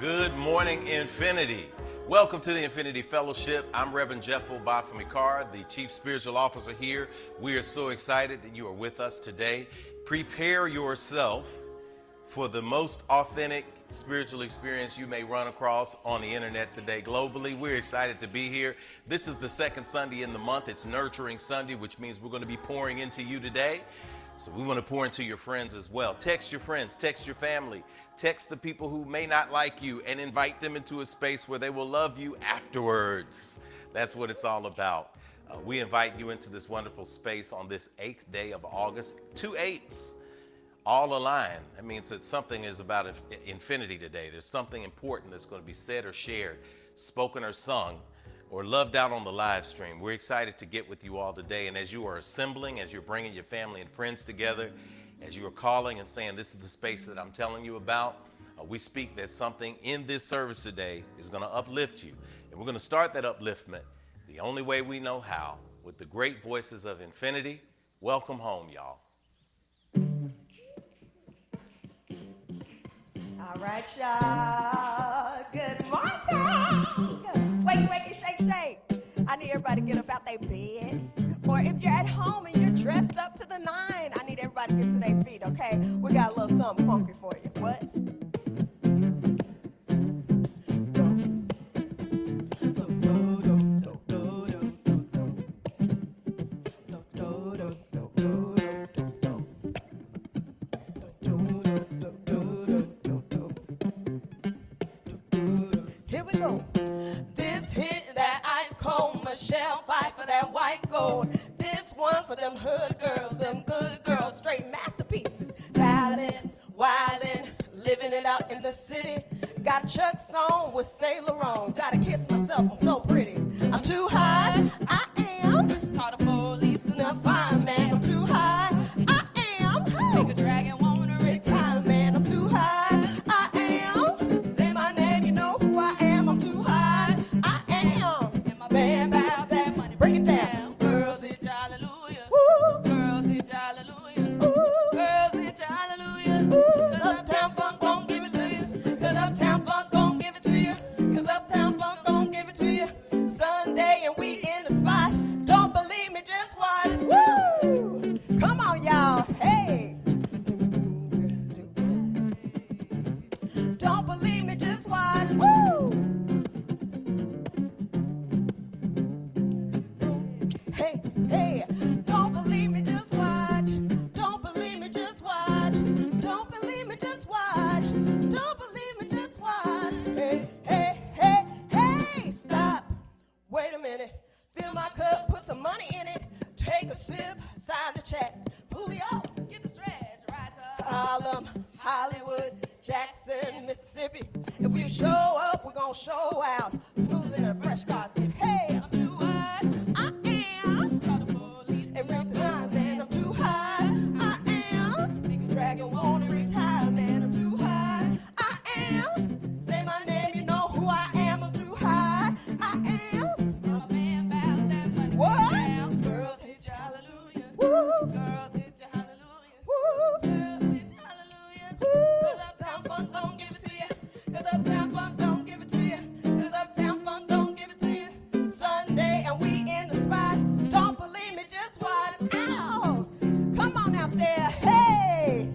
Good morning, Infinity. Welcome to the Infinity Fellowship. I'm Reverend Jeffel Bafamikar, the Chief Spiritual Officer here. We are so excited that you are with us today. Prepare yourself for the most authentic spiritual experience you may run across on the internet today globally. We're excited to be here. This is the second Sunday in the month. It's Nurturing Sunday, which means we're going to be pouring into you today. So we want to pour into your friends as well. Text your friends, text your family, text the people who may not like you and invite them into a space where they will love you afterwards. That's what it's all about. We invite you into this wonderful space on this 8th day of August. 2 8s, all aligned. That means that something is about infinity today. There's something important that's going to be said or shared, spoken or sung, or loved out on the live stream. We're excited to get with you all today. And as you are assembling, as you're bringing your family and friends together, as you are calling and saying, this is the space that I'm telling you about, we speak that something in this service today is going to uplift you. And we're going to start that upliftment the only way we know how, with the great voices of Infinity. Welcome home, y'all. All right, y'all. Good morning. Wake, shake. I need everybody to get up out their bed. Or if you're at home and you're dressed up to the nine, I need everybody to get to their feet, okay? We got a little something funky for you. What? Here we go. This hit that ice cold Michelle fight for that white gold. This one for them hood girls, them good girls, straight masterpieces. Stylin', wildin', living it out in the city. Got Chuck's on with Saint Laurent. Gotta kiss myself, I'm so pretty. I'm too high, I am. Call the police and the fireman. I'm too high, I am. Make a dragon wanna retire, man. I'm too high, I am. Say my name, you know who I am. I'm too high, I am. And my band about that money. Break it down. Girls hit hallelujah. Woo. Girls hit hallelujah. Ooh. Girls hit hallelujah. Ooh. Cause Uptown Funk gon' give it to you. Cause Uptown Funk gon' give it to you. Cause Uptown Funk gon' give it to you. Sunday and we in the spot. Don't believe me, just watch. Woo! Come on, y'all. Hey. Don't believe me, just watch. Woo! Hey. Don't believe me, just watch. Don't believe me, just watch. Don't believe me, just watch. Don't believe me, just watch. Hey. Stop. Wait a minute. Fill my cup, put some money in it. Take a sip, sign the check. Julio, get the stretch right to Harlem, Hollywood, Jackson, Mississippi. If we show up, we're gonna show out. Smoother than a fresh car seat. Hey, I'm too high, I am. Call the police and real time, man. I'm too high, I am. Make a dragon wanna retire, man. I'm too high, I am. Say my name, you know who I am. I'm too high, I am. My man about that money. What? Down. Girls hit you, hallelujah. Woo. Girls hit you, hallelujah. Woo. Girls hit you, hallelujah. Woo. Cause Uptown Funk don't give it to you. Cause Uptown Funk don't give it to you. Cause Uptown Funk don't give it to you. Sunday and we in the spot. Don't believe me, just watch. Ow! Come on out there. Hey,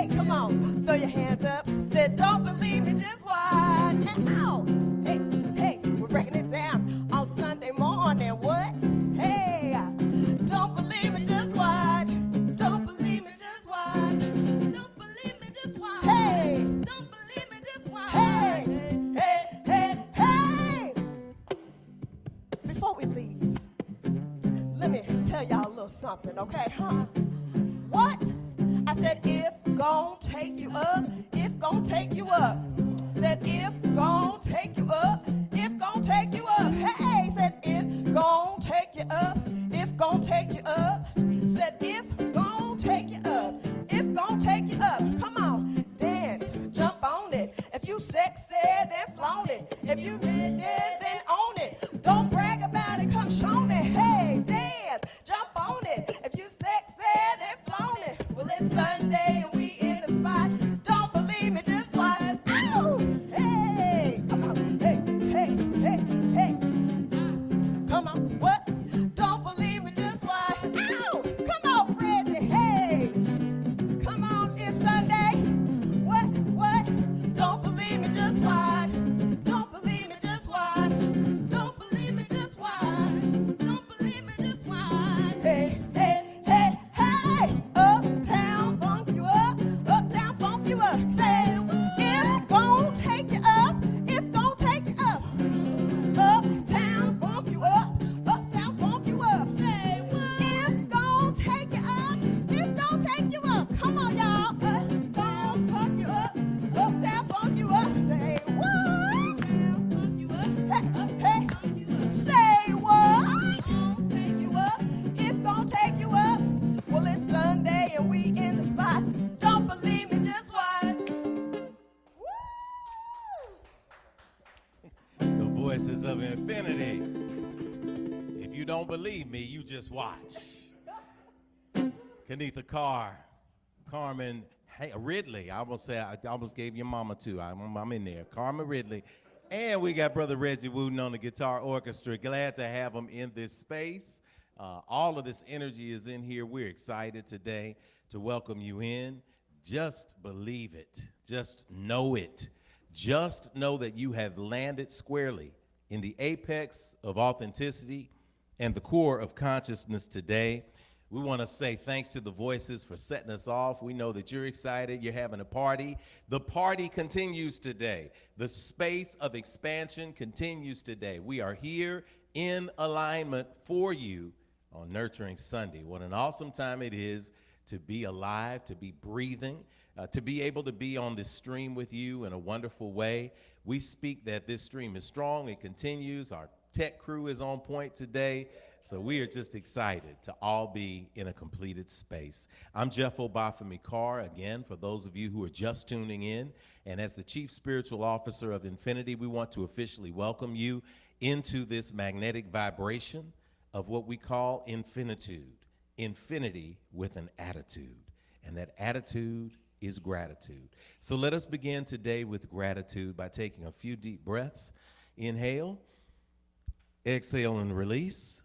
come on. Throw your hands up. Said don't believe me, just watch. Ow! Hey, we're breaking it down on Sunday morning. What? Hey, don't believe me, just watch. Don't believe me, just watch. Don't believe me, just watch. Hey, don't believe me, just watch. Hey. Before we leave, let me tell y'all a little something, okay, huh? What? I said if gon' take you up, if gon' take you up. Said if gon' take you up, if gon' take you up. Hey, said if gon' take you up, if gon' take you up. Said if gon' take you up, if gon' take you up. Come on, dance, jump on it. If you sexy, then flaunt it. If you ready, then own it. Don't brag about it, come show me. Hey, dance, jump on it. If you sexy, then flaunt it. Well, it's Sunday and we in the spot. Don't believe me, just watch. Ow! up. Say, if gon' take you up, if gon' take you up. Uptown funk you up, uptown funk you up. Say, if gon' take you up, if gon' take you up. Come on, y'all. Uptown funk you up, uptown funk you up. Say, what? Uptown funk you up, hey, hey. Say, what? Take you up, if gon' take you up. Well, it's Sunday and we in the spot. Don't believe me, just watch. The voices of infinity. If you don't believe me, you just watch. Kenitha Carr, Carmen Ridley. I almost gave your mama too. I'm in there. Carmen Ridley. And we got Brother Reggie Wooten on the guitar orchestra. Glad to have him in this space. All of this energy is in here. We're excited today to welcome you in. Just believe it. Just know it. Just know that you have landed squarely in the apex of authenticity and the core of consciousness today. We want to say thanks to the voices for setting us off. We know that you're excited. You're having a party. The party continues today. The space of expansion continues today. We are here in alignment for you on Nurturing Sunday. What an awesome time it is to be alive, to be breathing, to be able to be on this stream with you in a wonderful way. We speak that this stream is strong. It continues. Our tech crew is on point today. So we are just excited to all be in a completed space. I'm Jeff Obafemi Carr, again, for those of you who are just tuning in. And as the Chief Spiritual Officer of Infinity, we want to officially welcome you into this magnetic vibration of what we call infinitude. Infinity with an attitude. And that attitude is gratitude. So let us begin today with gratitude by taking a few deep breaths. Inhale, exhale, and release.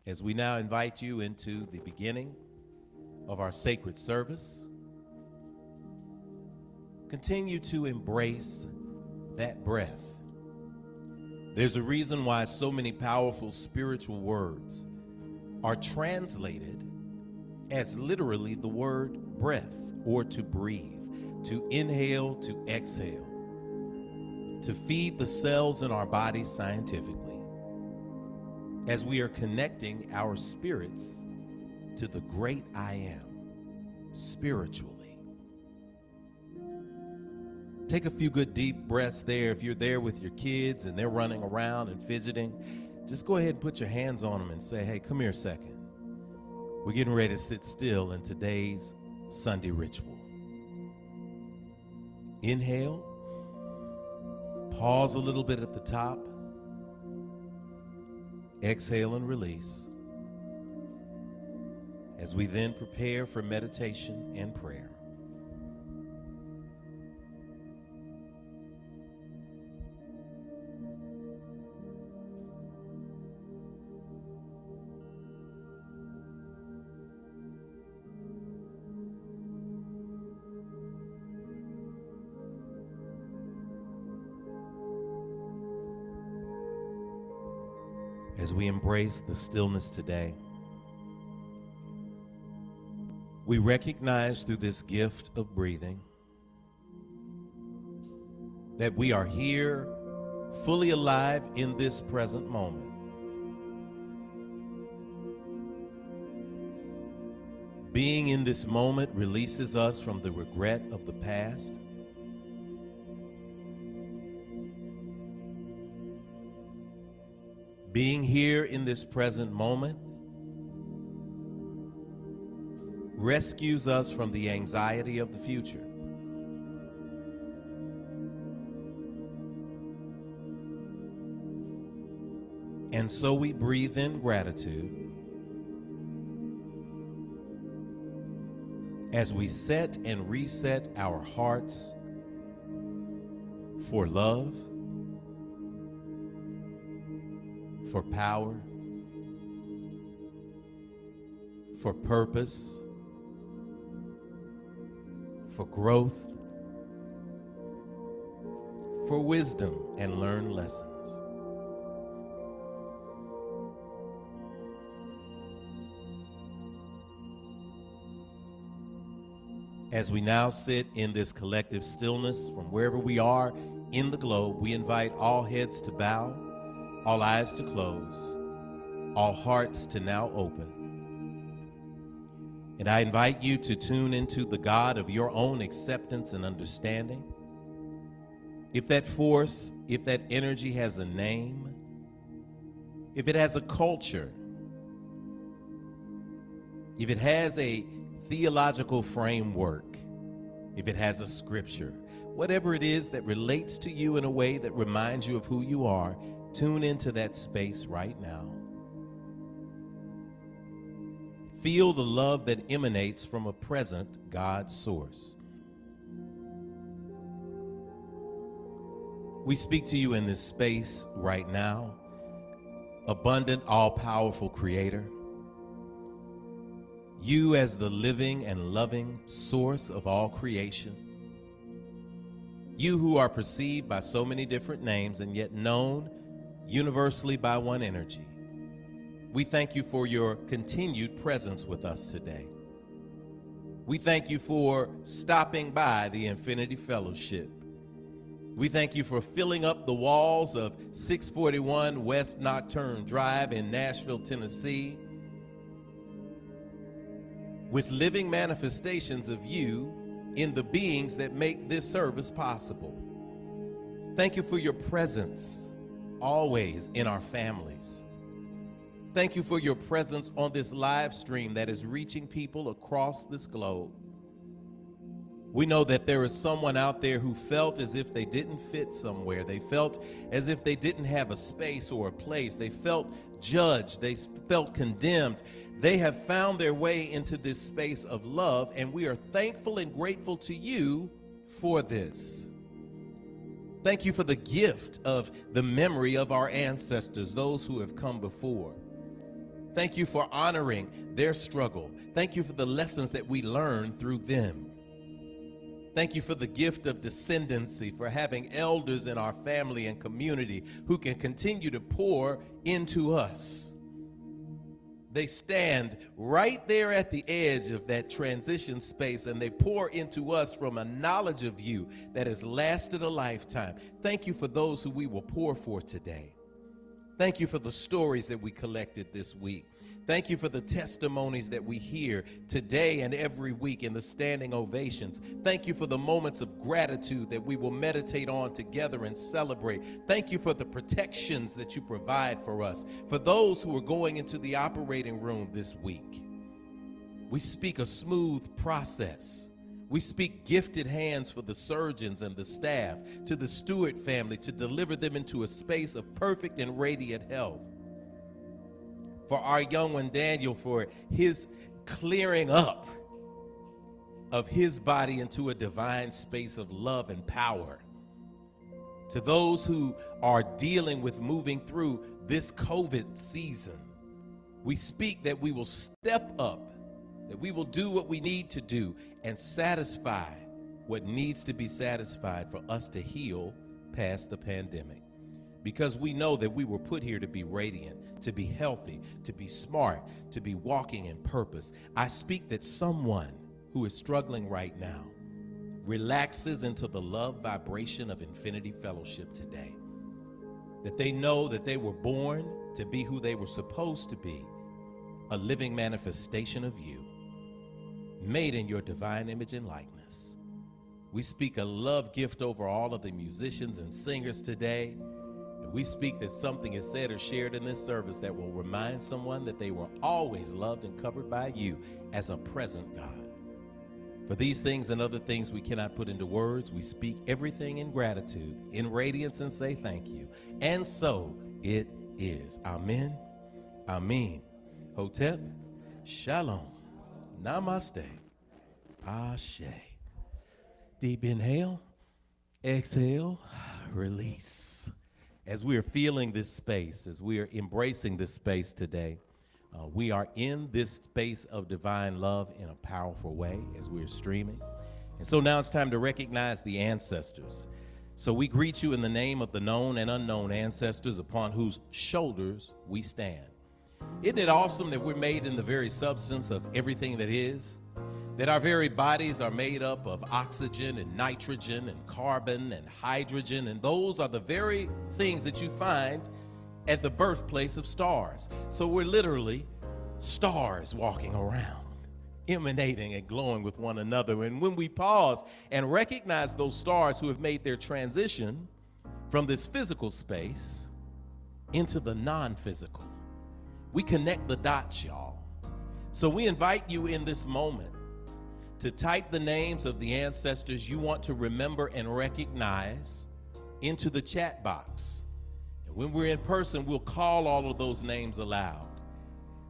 As we now invite you into the beginning of our sacred service, continue to embrace that breath. There's a reason why so many powerful spiritual words are translated as literally the word breath, or to breathe, to inhale, to exhale, to feed the cells in our bodies scientifically, as we are connecting our spirits to the great I am spiritually. Take a few good deep breaths there. If you're there with your kids and they're running around and fidgeting, just go ahead and put your hands on them and say, hey, come here a second. We're getting ready to sit still in today's Sunday ritual. Inhale. Pause a little bit at the top. Exhale and release. As we then prepare for meditation and prayer. As we embrace the stillness today, we recognize through this gift of breathing that we are here fully alive in this present moment. Being in this moment releases us from the regret of the past. Being here in this present moment rescues us from the anxiety of the future. And so we breathe in gratitude as we set and reset our hearts for love, for power, for purpose, for growth, for wisdom and learned lessons. As we now sit in this collective stillness from wherever we are in the globe, we invite all heads to bow, all eyes to close, all hearts to now open. And I invite you to tune into the God of your own acceptance and understanding. If that force, if that energy has a name, if it has a culture, if it has a theological framework, if it has a scripture, whatever it is that relates to you in a way that reminds you of who you are, tune into that space right now. Feel the love that emanates from a present God source. We speak to you in this space right now, abundant, all-powerful Creator. You as the living and loving source of all creation. You who are perceived by so many different names and yet known universally by one energy. We thank you for your continued presence with us today. We thank you for stopping by the Infinity Fellowship. We thank you for filling up the walls of 641 West Nocturne Drive in Nashville, Tennessee, with living manifestations of you in the beings that make this service possible. Thank you for your presence always in our families. Thank you for your presence on this live stream that is reaching people across this globe. We know that there is someone out there who felt as if they didn't fit somewhere. They felt as if they didn't have a space or a place. They felt judged. They felt condemned. They have found their way into this space of love, and we are thankful and grateful to you for this. Thank you for the gift of the memory of our ancestors, those who have come before. Thank you for honoring their struggle. Thank you for the lessons that we learned through them. Thank you for the gift of descendancy, for having elders in our family and community who can continue to pour into us. They stand right there at the edge of that transition space, and they pour into us from a knowledge of you that has lasted a lifetime. Thank you for those who we will pour for today. Thank you for the stories that we collected this week. Thank you for the testimonies that we hear today and every week in the standing ovations. Thank you for the moments of gratitude that we will meditate on together and celebrate. Thank you for the protections that you provide for us. For those who are going into the operating room this week, we speak a smooth process. We speak gifted hands for the surgeons and the staff, to the Stewart family, to deliver them into a space of perfect and radiant health. For our young one, Daniel, for his clearing up of his body into a divine space of love and power. To those who are dealing with moving through this COVID season, we speak that we will step up, that we will do what we need to do and satisfy what needs to be satisfied for us to heal past the pandemic. Because we know that we were put here to be radiant, to be healthy, to be smart, to be walking in purpose. I speak that someone who is struggling right now relaxes into the love vibration of Infinity Fellowship today. That they know that they were born to be who they were supposed to be, a living manifestation of you, made in your divine image and likeness. We speak a love gift over all of the musicians and singers today. We speak that something is said or shared in this service that will remind someone that they were always loved and covered by you as a present God. For these things and other things we cannot put into words, we speak everything in gratitude, in radiance, and say thank you. And so it is. Amen. Amen. Hotep. Shalom. Namaste. Ashe. Deep inhale. Exhale. Release. As we are feeling this space, as we are embracing this space today, we are in this space of divine love in a powerful way as we are streaming. And so now it's time to recognize the ancestors. So we greet you in the name of the known and unknown ancestors upon whose shoulders we stand. Isn't it awesome that we're made in the very substance of everything that is? that our very bodies are made up of oxygen and nitrogen and carbon and hydrogen, and those are the very things that you find at the birthplace of stars. So we're literally stars walking around, emanating and glowing with one another. And when we pause and recognize those stars who have made their transition from this physical space into the non-physical, we connect the dots, y'all. So we invite you in this moment to type the names of the ancestors you want to remember and recognize into the chat box. And when we're in person, we'll call all of those names aloud.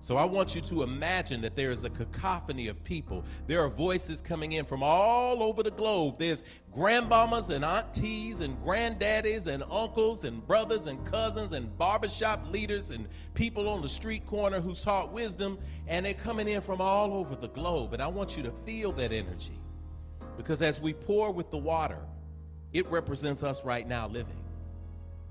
So I want you to imagine that there is a cacophony of people. There are voices coming in from all over the globe. There's grandmamas and aunties and granddaddies and uncles and brothers and cousins and barbershop leaders and people on the street corner who taught wisdom, and they're coming in from all over the globe. And I want you to feel that energy, because as we pour with the water, it represents us right now living.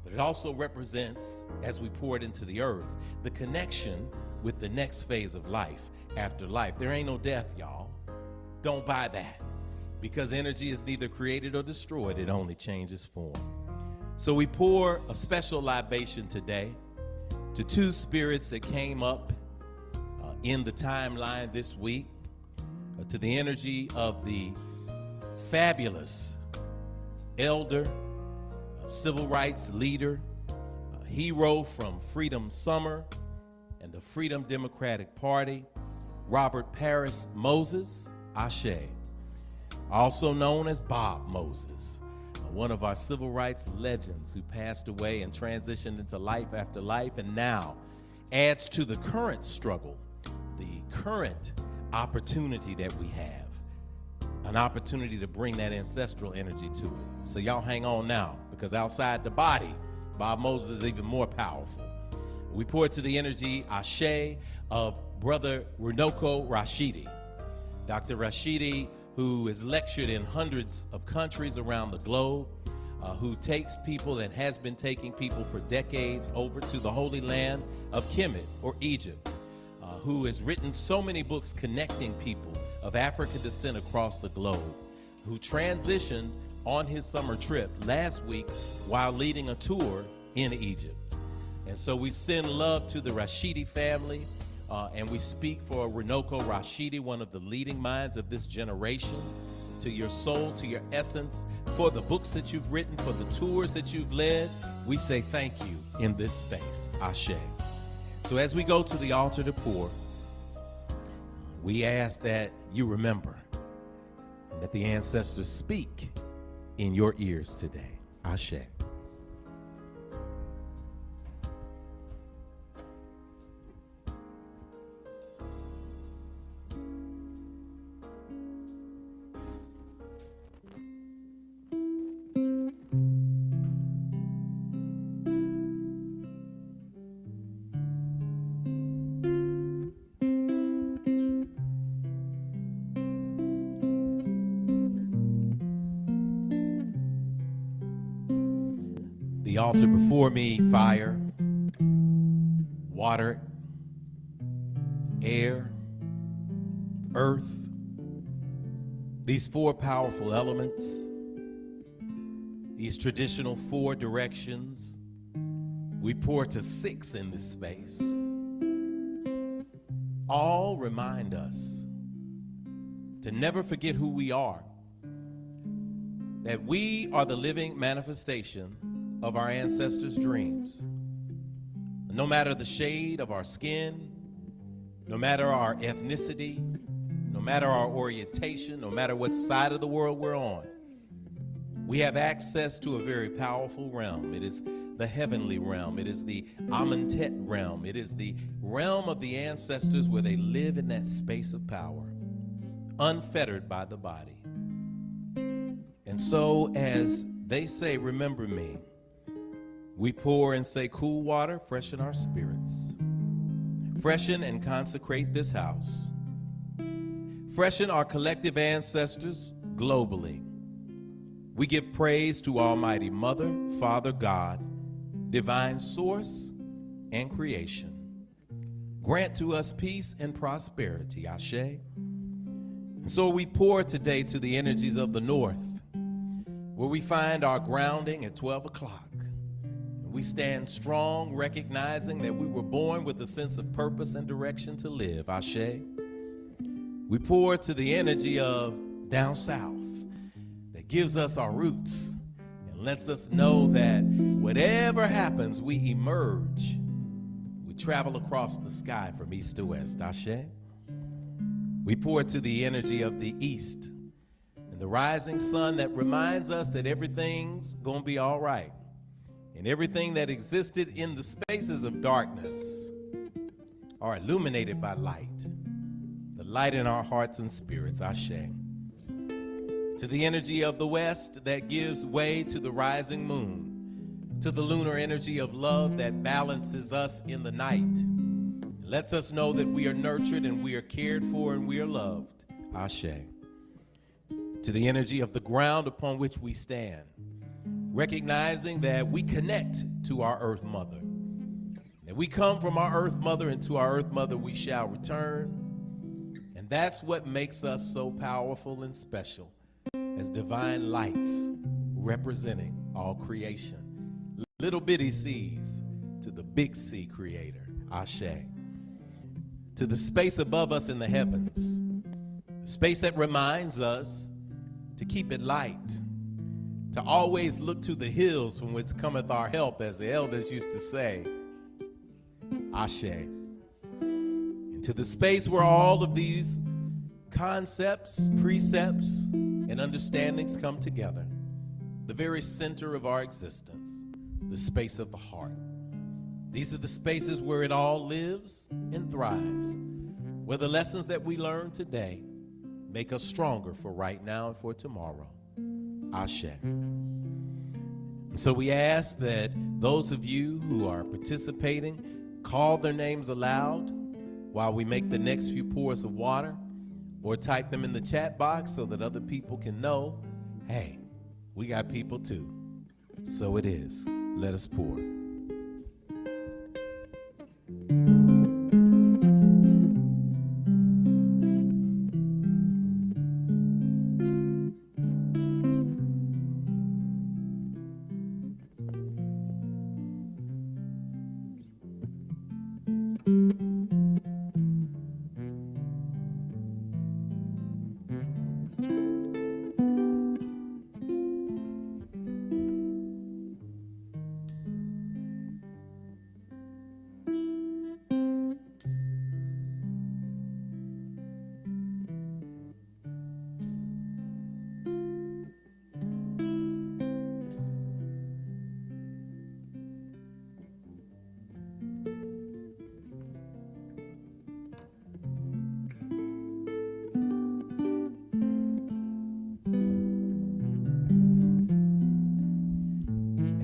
But it also represents, as we pour it into the earth, the connection with the next phase of life after life. There ain't no death, y'all. Don't buy that, because energy is neither created or destroyed. It only changes form. So we pour a special libation today to two spirits that came up in the timeline this week, to the energy of the fabulous elder, civil rights leader, hero from Freedom Summer and the Freedom Democratic Party, Robert Paris Moses, Ashe, also known as Bob Moses, one of our civil rights legends who passed away and transitioned into life after life, and now adds to the current struggle, the current opportunity that we have, an opportunity to bring that ancestral energy to it. So y'all hang on now, because outside the body, Bob Moses is even more powerful. We pour to the energy, Ashe, of Brother Runoko Rashidi. Dr. Rashidi, who has lectured in hundreds of countries around the globe, who takes people and has been taking people for decades over to the Holy Land of Kemet, or Egypt, who has written so many books connecting people of African descent across the globe, who transitioned on his summer trip last week while leading a tour in Egypt. And so we send love to the Rashidi family, and we speak for Runoko Rashidi, one of the leading minds of this generation, to your soul, to your essence, for the books that you've written, for the tours that you've led. We say thank you in this space, Ashe. So as we go to the altar to pour, we ask that you remember and that the ancestors speak in your ears today. Ashe. The altar before me, fire, water, air, earth, these four powerful elements, these traditional four directions. We pour to 6 in this space. All remind us to never forget who we are, that we are the living manifestation of our ancestors' dreams. No matter the shade of our skin, no matter our ethnicity, no matter our orientation, no matter what side of the world we're on, we have access to a very powerful realm. It is the heavenly realm. It is the Amentet realm. It is the realm of the ancestors where they live in that space of power, unfettered by the body. And so as they say, remember me, we pour and say, cool water, freshen our spirits. Freshen and consecrate this house. Freshen our collective ancestors globally. We give praise to Almighty Mother, Father God, divine source, and creation. Grant to us peace and prosperity, Ashe. And so we pour today to the energies of the north, where we find our grounding at 12 o'clock. We stand strong, recognizing that we were born with a sense of purpose and direction to live. Ashe. We pour to the energy of down south that gives us our roots and lets us know that whatever happens, we emerge. We travel across the sky from east to west. Ashe. We pour to the energy of the east and the rising sun that reminds us that everything's gonna be all right. And everything that existed in the spaces of darkness are illuminated by light. The light in our hearts and spirits, Ashe. To the energy of the west that gives way to the rising moon, to the lunar energy of love that balances us in the night, lets us know that we are nurtured and we are cared for and we are loved, Ashe. To the energy of the ground upon which we stand, recognizing that we connect to our earth mother, that we come from our earth mother, and to our earth mother we shall return. And that's what makes us so powerful and special as divine lights representing all creation. Little bitty seas to the big sea creator, Ashe. To the space above us in the heavens, the space that reminds us to keep it light, to always look to the hills from whence cometh our help, as the elders used to say, Ashe. And to the space where all of these concepts, precepts, and understandings come together, the very center of our existence, the space of the heart. These are the spaces where it all lives and thrives, where the lessons that we learn today make us stronger for right now and for tomorrow. Ashe. And so we ask that those of you who are participating call their names aloud while we make the next few pours of water, or type them in the chat box so that other people can know, hey, we got people too. So it is. Let us pour.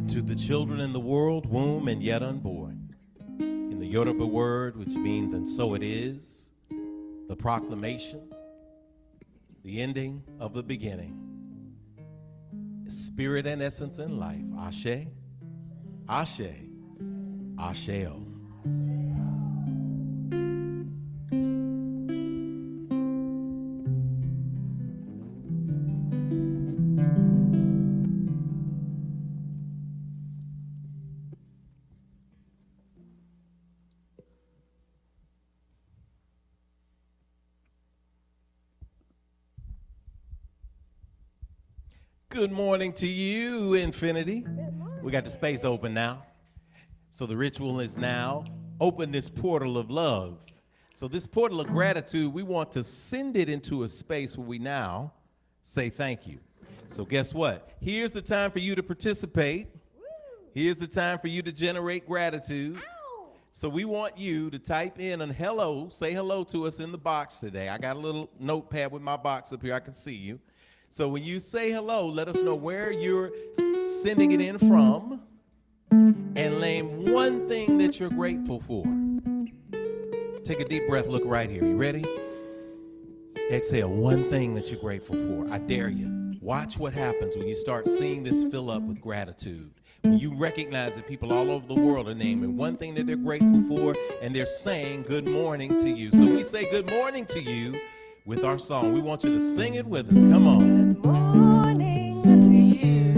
To the children in the world, womb and yet unborn, in the Yoruba word, which means and so it is, the proclamation, the ending of the beginning, spirit and essence and life, Ashe, Ashe, Asheo. Good morning to you, Infinity. We got the space open now. So the ritual is now open this portal of love. So this portal of gratitude, we want to send it into a space where we now say thank you. So guess what? Here's the time for you to participate. Here's the time for you to generate gratitude. So we want you to type in and hello, say hello to us in the box today. I got a little notepad with my box up here. I can see you. So when you say hello, let us know where you're sending it in from and name one thing that you're grateful for. Take a deep breath, look right here. You ready? Exhale, one thing that you're grateful for. I dare you. Watch what happens when you start seeing this fill up with gratitude. When you recognize that people all over the world are naming one thing that they're grateful for, and they're saying good morning to you. So we say good morning to you with our song. We want you to sing it with us. Come on. Good morning to you.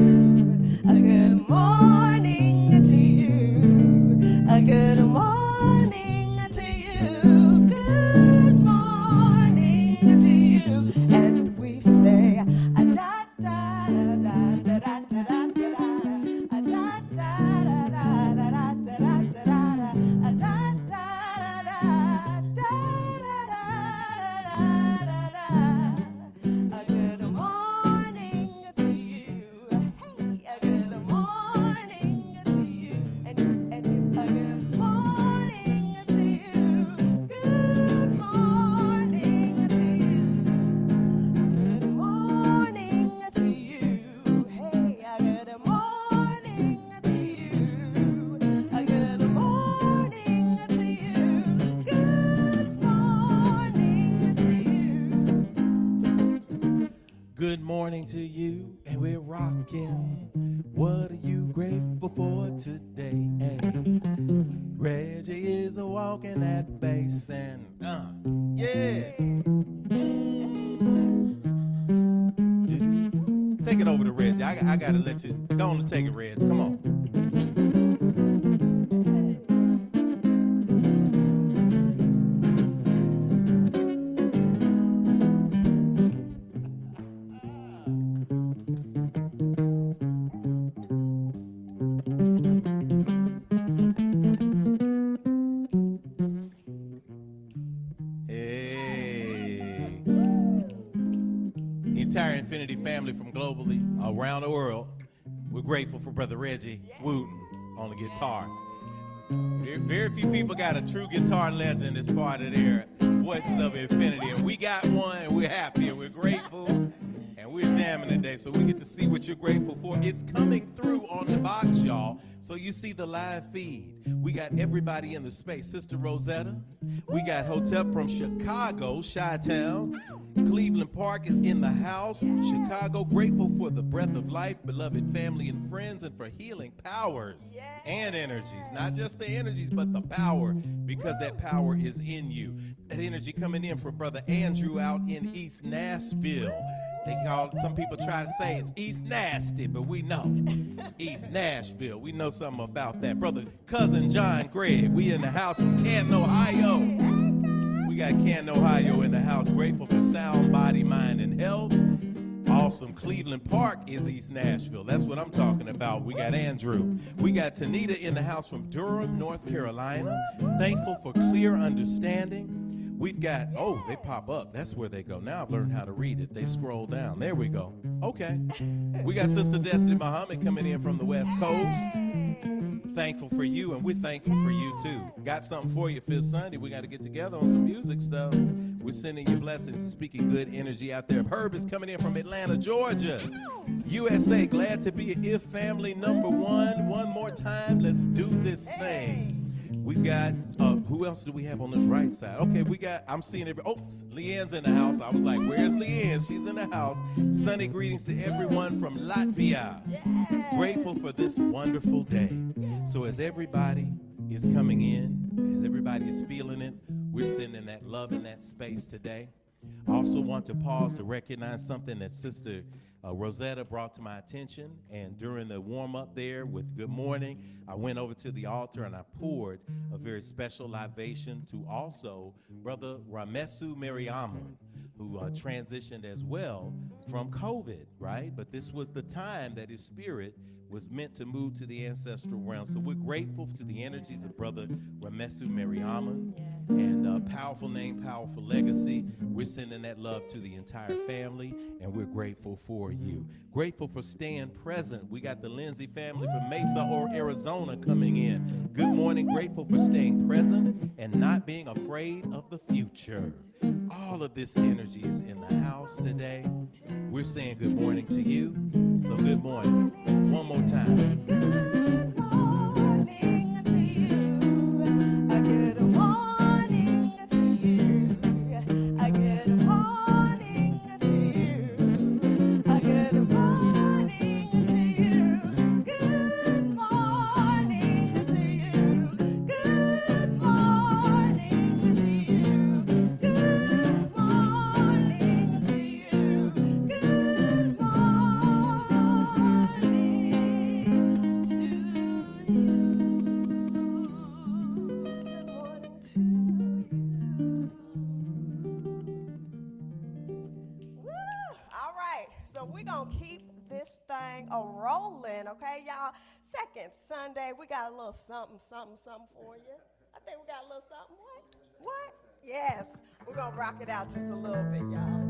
A good morning to you. A good morning to you. Good morning to you. And we say, a da da da da da da da da da, a da da da da da da da da da, a da da da da da da. A good morning to you. Hey, a good morning to you. And you, a good morning to you. Good morning to you. Good morning to you. Hey, a good morning to you. A good morning to you. Good morning to you. Good morning to you, and we're rocking. What are you grateful for today? Hey, Reggie is a walking that bass and yeah. Take it over to Reggie. I gotta let you go on and take it, Reg. Come on. Hey. The entire Infinity family from globally around the world, we're grateful for Brother Reggie Wooten on the guitar. Very few people got a true guitar legend as part of their Voices of Infinity, and we got one, and we're happy, and we're grateful, and we're jamming today, so we get to see what you're grateful for. It's coming through on the box, y'all, so you see the live feed. We got everybody in the space. Sister Rosetta, we got Hotep from Chicago, Chi-Town. Cleveland Park is in the house. Chicago, grateful for the breath of life, beloved family and friends, and for healing powers and energies. Not just the energies, but the power, because that power is in you. That energy coming in for Brother Andrew out in East Nashville. Some people try to say it's East Nasty, but we know East Nashville. We know something about that. Brother Cousin John Gregg, we in the house from Canton, Ohio. We got Canton, Ohio in the house. Grateful for sound body, mind, and health. Awesome. Cleveland Park is East Nashville. That's what I'm talking about. We got Andrew. We got Tanita in the house from Durham, North Carolina. Thankful for clear understanding. We've got, oh, they pop up. That's where they go. Now I've learned how to read it. They scroll down. There we go. Okay. We got Sister Destiny Muhammad coming in from the West Coast. Thankful for you, and we're thankful for you too. Got something for you, Fifth Sunday. We got to get together on some music stuff. We're sending you blessings, speaking good energy out there. Herb is coming in from Atlanta, Georgia. USA, glad to be an IF family number one. One more time, let's do this thing. We've got, who else do we have on this right side? Okay, we got, I'm seeing every, Leanne's in the house. I was like, where's Leanne? She's in the house. Sunny greetings to everyone from Latvia. Grateful for this wonderful day. So as everybody is coming in, as everybody is feeling it, we're sending that love in that space today. I also want to pause to recognize something that Sister Rosetta brought to my attention, and during the warm-up there with good morning, I went over to the altar and I poured a very special libation to also Brother Ramesu Mariaman, who transitioned as well from COVID, right? But this was the time that his spirit was meant to move to the ancestral realm. So we're grateful to the energies of Brother Ramesu Mariaman, and powerful name, powerful legacy. We're sending that love to the entire family, and we're grateful for you. Grateful for staying present. We got the Lindsay family from Mesa or Arizona coming in. Good morning. Grateful for staying present and not being afraid of the future. All of this energy is in the house today. We're saying good morning to you. So good morning. One more time. Good morning to you. A good morning to you. A good morning to you. A good morning to you. Good morning to you. Good morning to you. Good morning keep this thing a-rolling, okay, y'all? Second Sunday, we got a little something for you. I think we got a little something. What? Yes. We're going to rock it out just a little bit, y'all.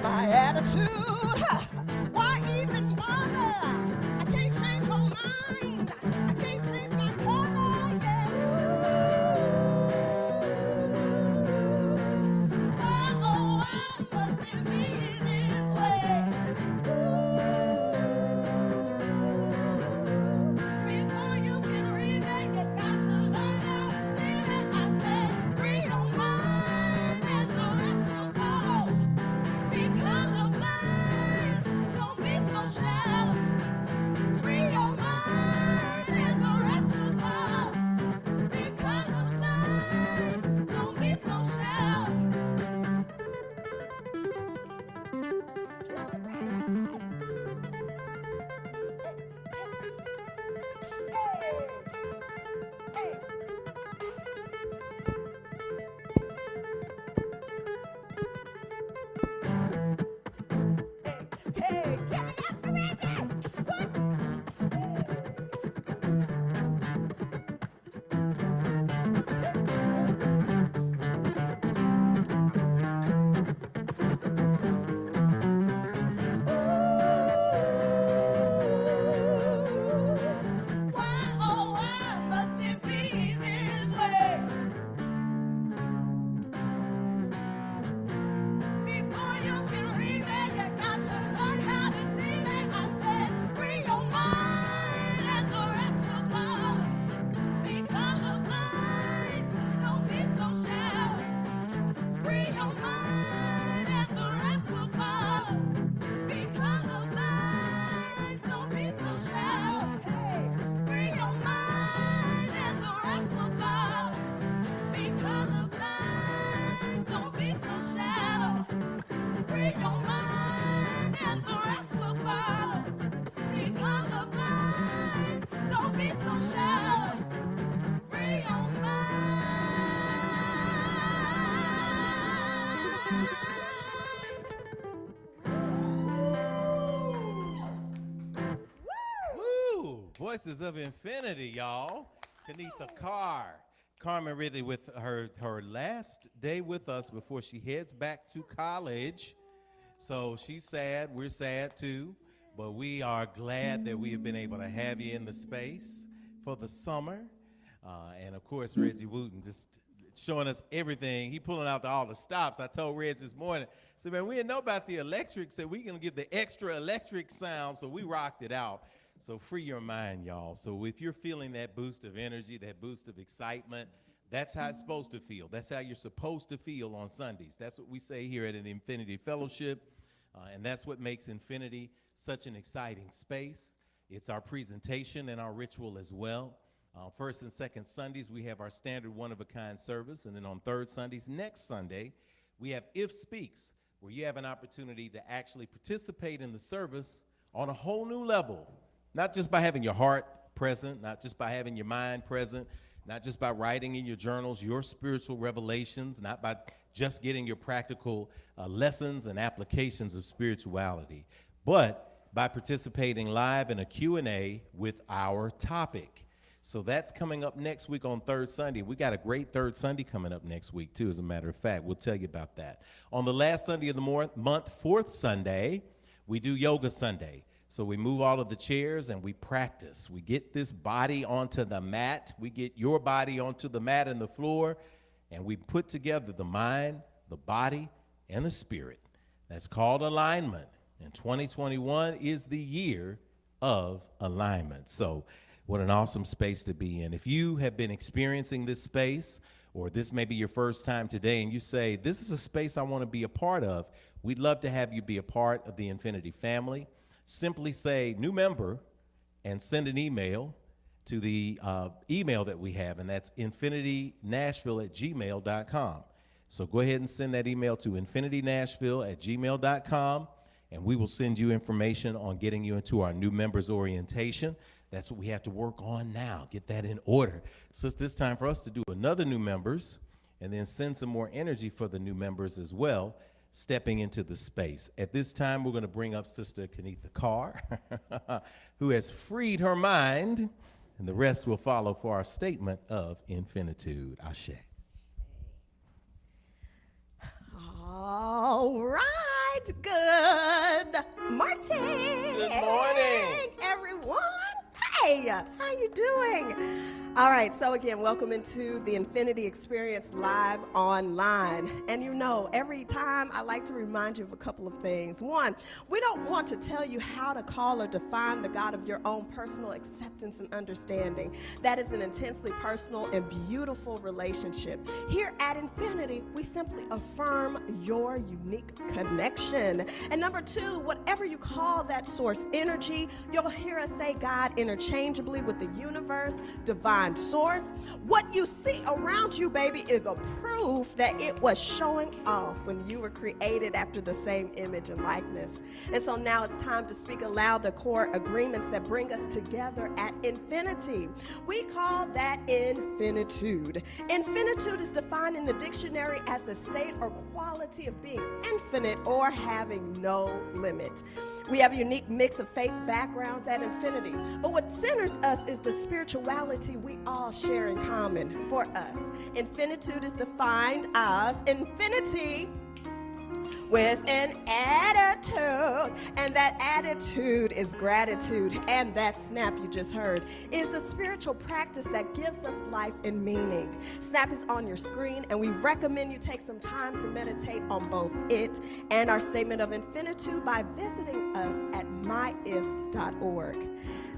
My attitude, why even bother? I can't change your mind, I can't change my color, yeah. Oh, why must it be this way? Before you can read me, you got to learn how to see me. I said, free your mind and the rest will follow. Be colorblind, don't be so shallow. Free your mind and the rest will follow. Be colorblind, don't be so shallow. Hey. Hey, give it up for Reggie! What? Why, oh, why must it be this way? Before you can read me, you got to learn how to see me. I said, free your mind and the rest will follow. Be colorblind, don't be so shallow. Free your mind and the rest will follow. Be colorblind, don't be so shallow. Hey, free your mind and the rest will follow. Be colorblind, don't be so shallow. Free your mind and the rest will follow. Be colorblind, don't be so shallow. Free your mind. Woo! Voices of Infinity, y'all. Kanitha Carr. Carmen Ridley with her last day with us before she heads back to college. So she's sad. We're sad too. But we are glad that we have been able to have you in the space for the summer. And of course, Reggie Wooten just showing us everything. He pulling out all the stops. I told Reg this morning, I said, man, we didn't know about the electric, so we can get the extra electric sound, so we rocked it out. So free your mind, y'all. So if you're feeling that boost of energy, that boost of excitement, that's how it's supposed to feel. That's how you're supposed to feel on Sundays. That's what we say here at the Infinity Fellowship, and that's what makes Infinity such an exciting space. It's our presentation and our ritual as well. First and second Sundays, we have our standard one-of-a-kind service, and then on third Sundays, next Sunday, we have If Speaks, where you have an opportunity to actually participate in the service on a whole new level, not just by having your heart present, not just by having your mind present, not just by writing in your journals your spiritual revelations, not by just getting your practical lessons and applications of spirituality, but by participating live in a Q&A with our topic. So that's coming up next week on third Sunday. We got a great third Sunday coming up next week, too, as a matter of fact. We'll tell you about that. On the last Sunday of the month, fourth Sunday, we do Yoga Sunday. So we move all of the chairs and we practice. We get this body onto the mat. We get your body onto the mat and the floor, and we put together the mind, the body, and the spirit. That's called alignment. And 2021 is the year of alignment. So what an awesome space to be in. If you have been experiencing this space, or this may be your first time today, and you say, this is a space I want to be a part of, we'd love to have you be a part of the Infinity family. Simply say new member and send an email to the email that we have, and that's infinitynashville@gmail.com. So go ahead and send that email to infinitynashville@gmail.com, and we will send you information on getting you into our new members orientation. That's what we have to work on now, get that in order. So it's this time for us to do another new members and then send some more energy for the new members as well, stepping into the space. At this time, we're going to bring up Sister Kenitha Carr, who has freed her mind, and the rest will follow for our statement of infinitude. Ashe. All right, good morning. Good morning, everyone. Hey, how you doing? All right, so again, welcome into the Infinity Experience live online. And you know, every time I like to remind you of a couple of things. One, we don't want to tell you how to call or define the God of your own personal acceptance and understanding. That is an intensely personal and beautiful relationship. Here at Infinity, we simply affirm your unique connection. And number two, whatever you call that source energy, you'll hear us say God interchangeably with the universe, divine source. What you see around you, baby, is a proof that it was showing off when you were created after the same image and likeness. And so now it's time to speak aloud the core agreements that bring us together at infinity. We call that infinitude. Infinitude is defined in the dictionary as the state or quality of being infinite or having no limit. We have a unique mix of faith backgrounds at Infinity, but what centers us is the spirituality we all share in common. For us, infinitude is defined as infinity with an attitude, and that attitude is gratitude. And that snap you just heard is the spiritual practice that gives us life and meaning. Snap is on your screen, and we recommend you take some time to meditate on both it and our statement of infinitude by visiting us at myif.org.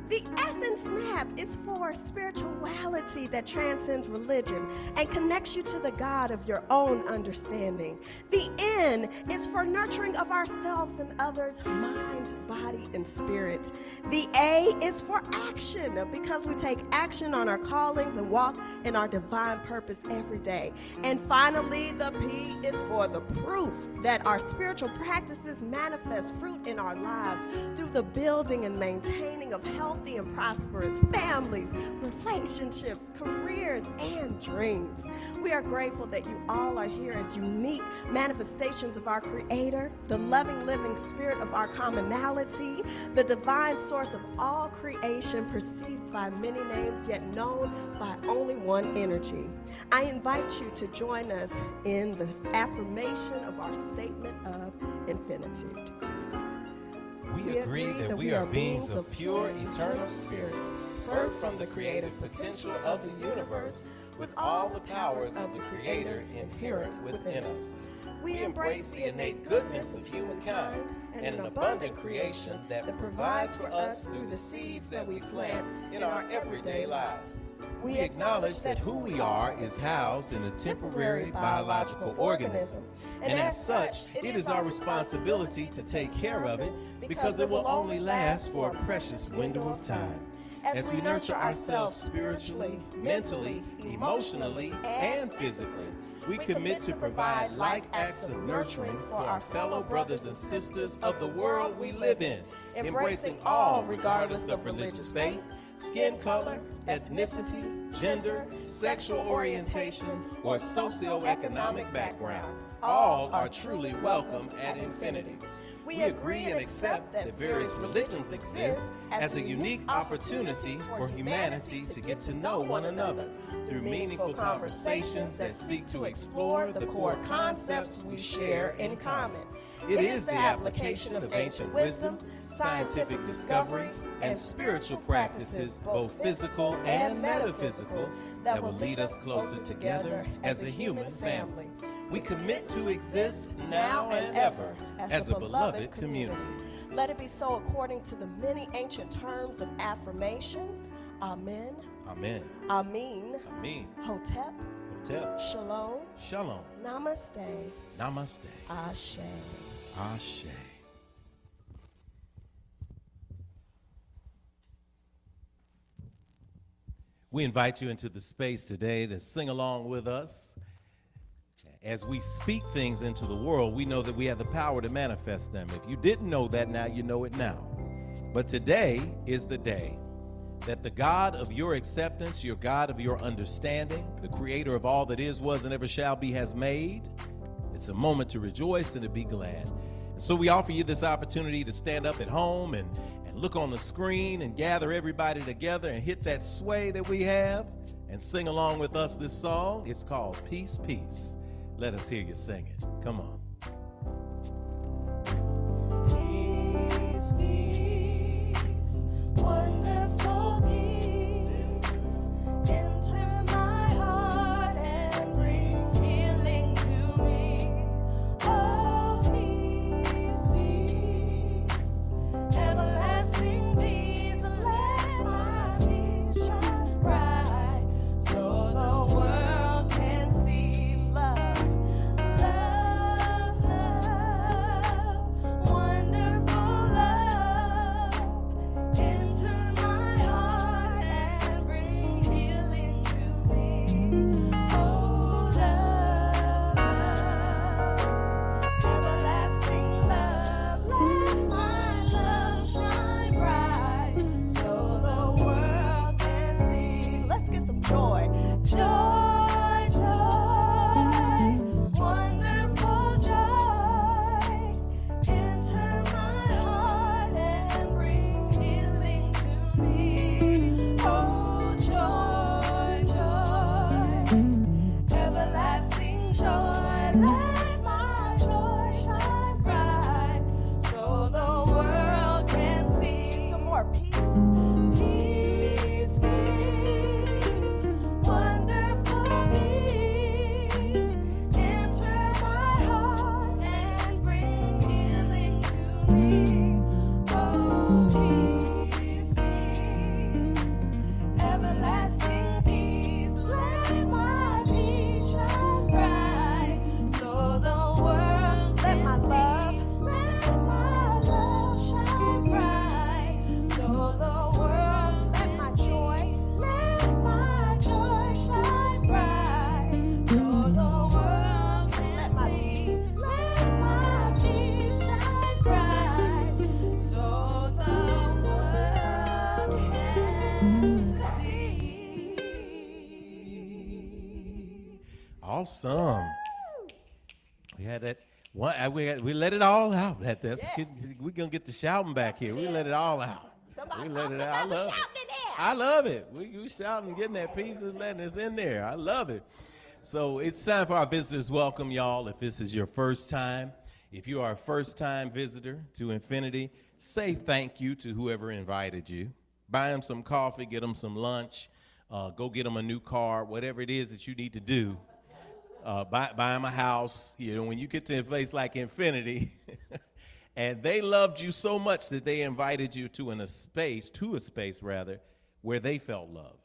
The S in SNAP is for spirituality that transcends religion and connects you to the God of your own understanding. The N is for nurturing of ourselves and others, mind, body, and spirit. The A is for action, because we take action on our callings and walk in our divine purpose every day. And finally, the P is for the proof that our spiritual practices manifest fruit in our lives through the building and maintaining of healthy and prosperous families, relationships, careers, and dreams. We are grateful that you all are here as unique manifestations of our Creator, the loving, living spirit of our commonality, the divine source of all creation, perceived by many names, yet known by only one energy. I invite you to join us in the affirmation of our statement of infinitude. We agree that we are beings of pure, eternal spirit, birth from the creative potential of the universe with all the powers of the Creator inherent within us. We embrace the innate goodness of humankind and an abundant creation that provides for us through the seeds that we plant in our everyday lives. We acknowledge that who we are is housed in a temporary biological organism, and as such, it is our responsibility to take care of it because it will only last for a precious window of time. As we nurture ourselves spiritually, mentally, emotionally, and physically, we commit to provide like acts of nurturing for our fellow brothers and sisters of the world we live in, embracing all regardless of religious faith, skin color, ethnicity, gender, sexual orientation, or socioeconomic background. All are truly welcome at Infinity. We agree and accept that various religions exist as a unique opportunity for humanity to get to know one another through meaningful conversations that seek to explore the core concepts we share in common. It is the application of ancient wisdom, scientific discovery, and spiritual practices, both physical and metaphysical, that will lead us closer together as a human family. We commit to exist now and ever as a beloved community. Let it be so according to the many ancient terms of affirmations. Amen. Amen. Amin. Amen. Hotep. Hotep. Shalom. Shalom. Namaste. Namaste. Ashe. Ashe. We invite you into the space today to sing along with us. As we speak things into the world, we know that we have the power to manifest them. If you didn't know that now, you know it now. But today is the day that the God of your acceptance, your God of your understanding, the creator of all that is, was, and ever shall be, has made. It's a moment to rejoice and to be glad. And so we offer you this opportunity to stand up at home and look on the screen and gather everybody together and hit that sway that we have and sing along with us this song. It's called Peace, Peace. Let us hear you sing it. Come on. Peace, peace, wonderful peace, enter my heart and bring healing to me. Oh, peace, peace, everlasting peace, let my peace shine bright so the world can see love. Awesome. We had that one. We let it all out. That's Yes. We're gonna get the shouting back here. We let it all out. Somebody, We let it out. I somebody love it. shouting in there. I love it. We shouting, getting that piece and letting us in there. I love it. So it's time for our visitors welcome, y'all. If this is your first time, if you are a first-time visitor to Infinity, say thank you to whoever invited you. Buy them some coffee, get them some lunch, go get them a new car, whatever it is that you need to do. Buy them a house. You know, when you get to a place like Infinity, and they loved you so much that they invited you to a space where they felt love,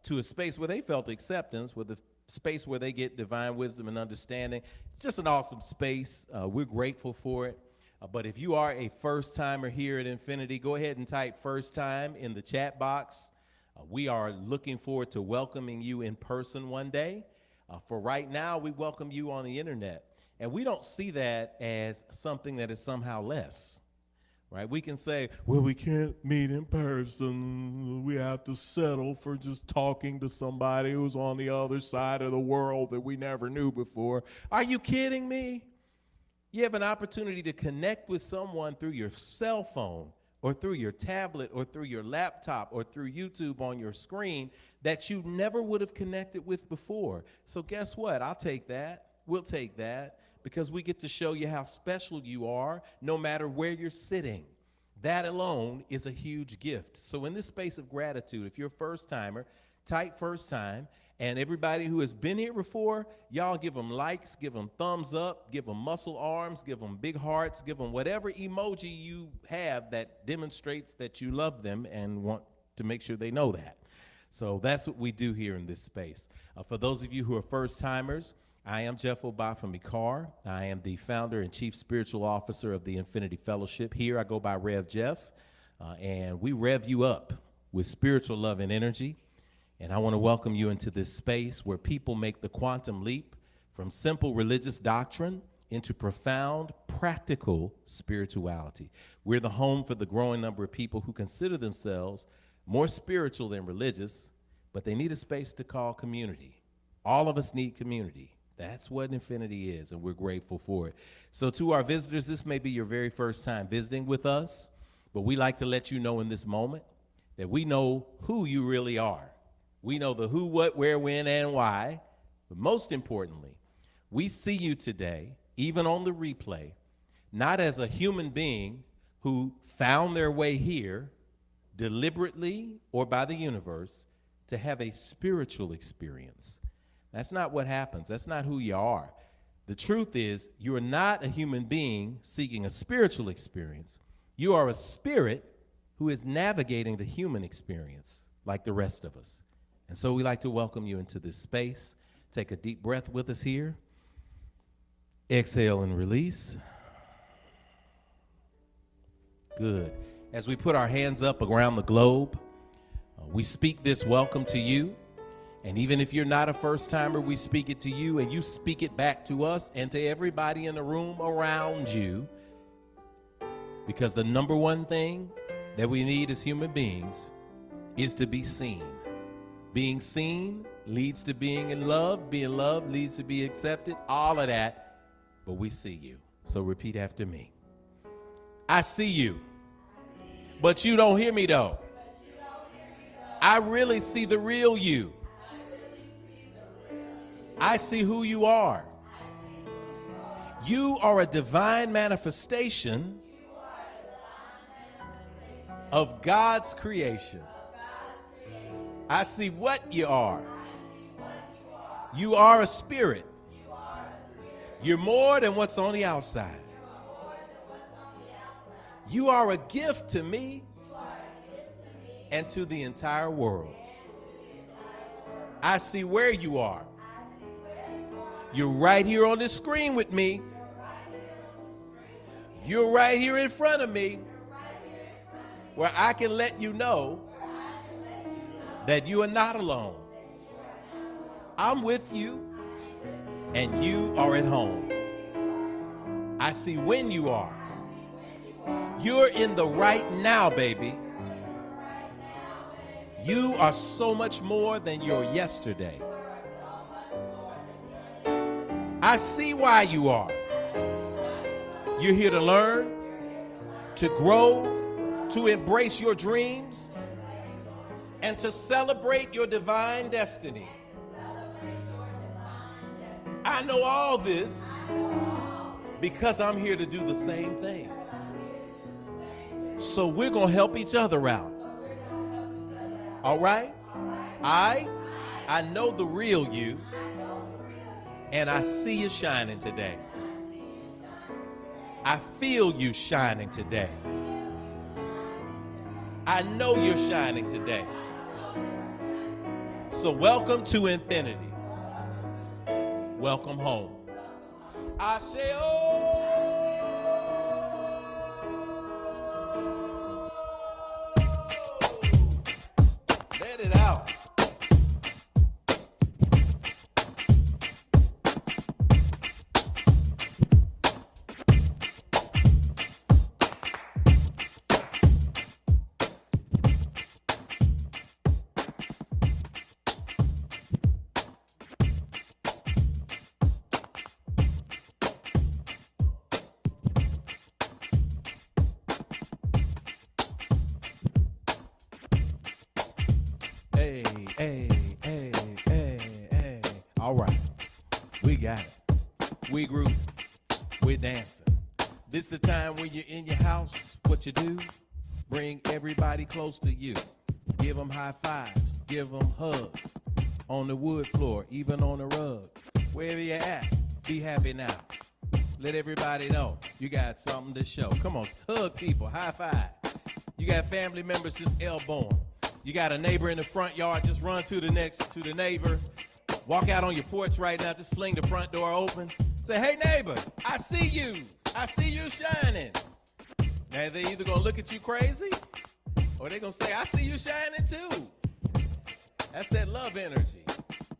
to a space where they felt acceptance, with a space where they get divine wisdom and understanding. It's just an awesome space. We're grateful for it. But if you are a first-timer here at Infinity, go ahead and type "first time" in the chat box. We are looking forward to welcoming you in person one day. For right now, we welcome you on the internet. And we don't see that as something that is somehow less, right? We can say, well, we can't meet in person. We have to settle for just talking to somebody who's on the other side of the world that we never knew before. Are you kidding me? You have an opportunity to connect with someone through your cell phone or through your tablet or through your laptop or through YouTube on your screen that you never would have connected with before. So guess what? I'll take that. We'll take that, because we get to show you how special you are no matter where you're sitting. That alone is a huge gift. So in this space of gratitude, if you're a first timer, type "first time." And everybody who has been here before, y'all give them likes, give them thumbs up, give them muscle arms, give them big hearts, give them whatever emoji you have that demonstrates that you love them and want to make sure they know that. So that's what we do here in this space. For those of you who are first timers, I am Jeff Obafemi-Carr. I am the founder and chief spiritual officer of the Infinity Fellowship. Here I go by Rev Jeff, and we rev you up with spiritual love and energy. And I want to welcome you into this space where people make the quantum leap from simple religious doctrine into profound, practical spirituality. We're the home for the growing number of people who consider themselves more spiritual than religious, but they need a space to call community. All of us need community. That's what Infinity is, and we're grateful for it. So to our visitors, this may be your very first time visiting with us, but we like to let you know in this moment that we know who you really are. We know the who, what, where, when, and why. But most importantly, we see you today, even on the replay, not as a human being who found their way here deliberately or by the universe to have a spiritual experience. That's not what happens. That's not who you are. The truth is, you are not a human being seeking a spiritual experience. You are a spirit who is navigating the human experience like the rest of us. And so we like to welcome you into this space. Take a deep breath with us here. Exhale and release. Good. As we put our hands up around the globe, we speak this welcome to you. And even if you're not a first timer, we speak it to you, and you speak it back to us and to everybody in the room around you. Because the number one thing that we need as human beings is to be seen. Being seen leads to being in love. Being loved leads to be accepted. All of that. But we see you. So repeat after me. I see you. But you don't hear me though. I really see the real you. I see who you are. You are a divine manifestation of God's creation. I see what you are. You are a spirit. You're more than what's on the outside. You are a gift to me and to the entire world. I see where you are. You're right here on this screen with me. You're right here in front of me, where I can let you know that you are not alone. I'm with you, and you are at home. I see when you are. You're in the right now, baby. You are so much more than your yesterday. I see why you are. You're here to learn, to grow, to embrace your dreams, and to celebrate your divine destiny. I know all this because I'm here to do the same thing. So we're going to help each other out. All right? I know the real you, and I see you shining today. I feel you shining today. I know you're shining today. So welcome to infinity. Welcome home. I say, let it out. Hey, hey, hey, hey, hey. All right. We got it. We grooving. We're dancing. This the time when you're in your house. What you do? Bring everybody close to you. Give them high fives. Give them hugs. On the wood floor, even on the rug. Wherever you're at, be happy now. Let everybody know you got something to show. Come on, hug people, high five. You got family members, just elbow 'em. You got a neighbor in the front yard, just run to the neighbor. Walk out on your porch right now, just fling the front door open. Say, hey neighbor, I see you. I see you shining. Now they either gonna look at you crazy, or they gonna say, I see you shining too. That's that love energy.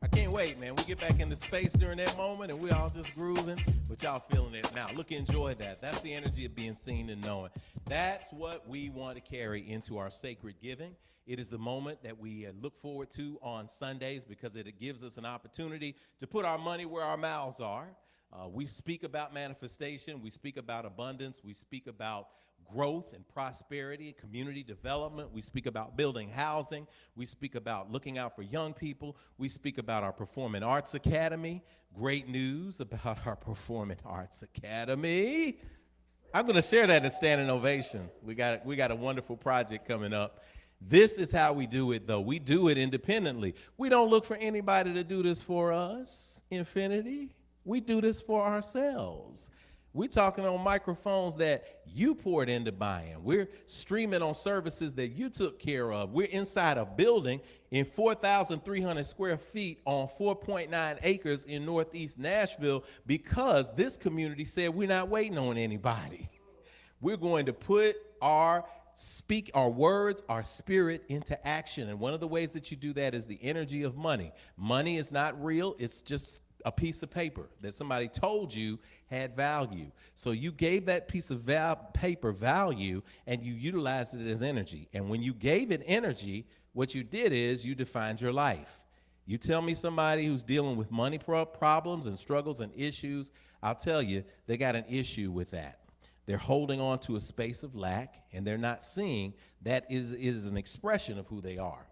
I can't wait, man. We get back into space during that moment and we all just grooving, but y'all feeling it now. Look, enjoy that. That's the energy of being seen and knowing. That's what we want to carry into our sacred giving. It is the moment that we look forward to on Sundays because it gives us an opportunity to put our money where our mouths are. We speak about manifestation. We speak about abundance. We speak about growth and prosperity, community development. We speak about building housing. We speak about looking out for young people. We speak about our Performing Arts Academy. Great news about our Performing Arts Academy. I'm going to share that at Standing Ovation. We got a wonderful project coming up. This is how we do it, though. We do it independently. We don't look for anybody to do this for us, Infinity. We do this for ourselves. We're talking on microphones that you poured into buying. We're streaming on services that you took care of. We're inside a building in 4,300 square feet on 4.9 acres in Northeast Nashville because this community said we're not waiting on anybody. We're going to put our words, our spirit into action. And one of the ways that you do that is the energy of money. Money is not real. It's just a piece of paper that somebody told you had value. So you gave that piece of paper value and you utilized it as energy. And when you gave it energy, what you did is you defined your life. You tell me somebody who's dealing with money problems and struggles and issues, I'll tell you, they got an issue with that. They're holding on to a space of lack, and they're not seeing that is an expression of who they are.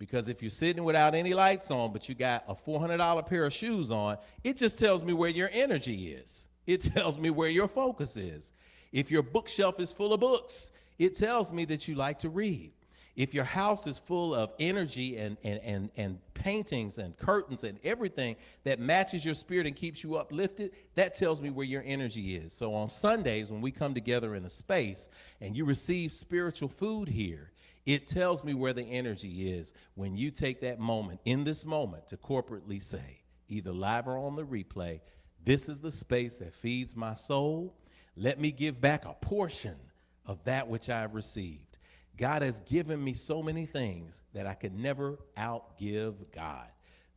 Because if you're sitting without any lights on, but you got a $400 pair of shoes on, it just tells me where your energy is. It tells me where your focus is. If your bookshelf is full of books, it tells me that you like to read. If your house is full of energy and paintings and curtains and everything that matches your spirit and keeps you uplifted, that tells me where your energy is. So on Sundays, when we come together in a space and you receive spiritual food here, it tells me where the energy is when you take that moment, in this moment, to corporately say, either live or on the replay, this is the space that feeds my soul. Let me give back a portion of that which I've received. God has given me so many things that I could never outgive God.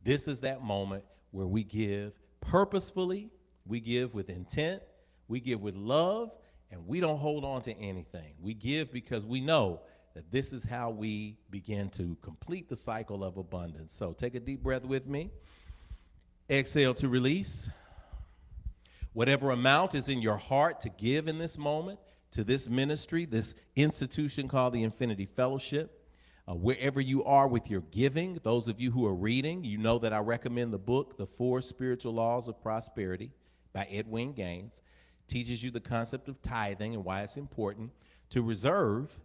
This is that moment where we give purposefully, we give with intent, we give with love, and we don't hold on to anything. We give because we know that this is how we begin to complete the cycle of abundance. So take a deep breath with me. Exhale to release. Whatever amount is in your heart to give in this moment, to this ministry, this institution called the Infinity Fellowship. Wherever you are with your giving, those of you who are reading, you know that I recommend the book, The 4 Spiritual Laws of Prosperity by Edwin. Teaches you the concept of tithing and why it's important to reserve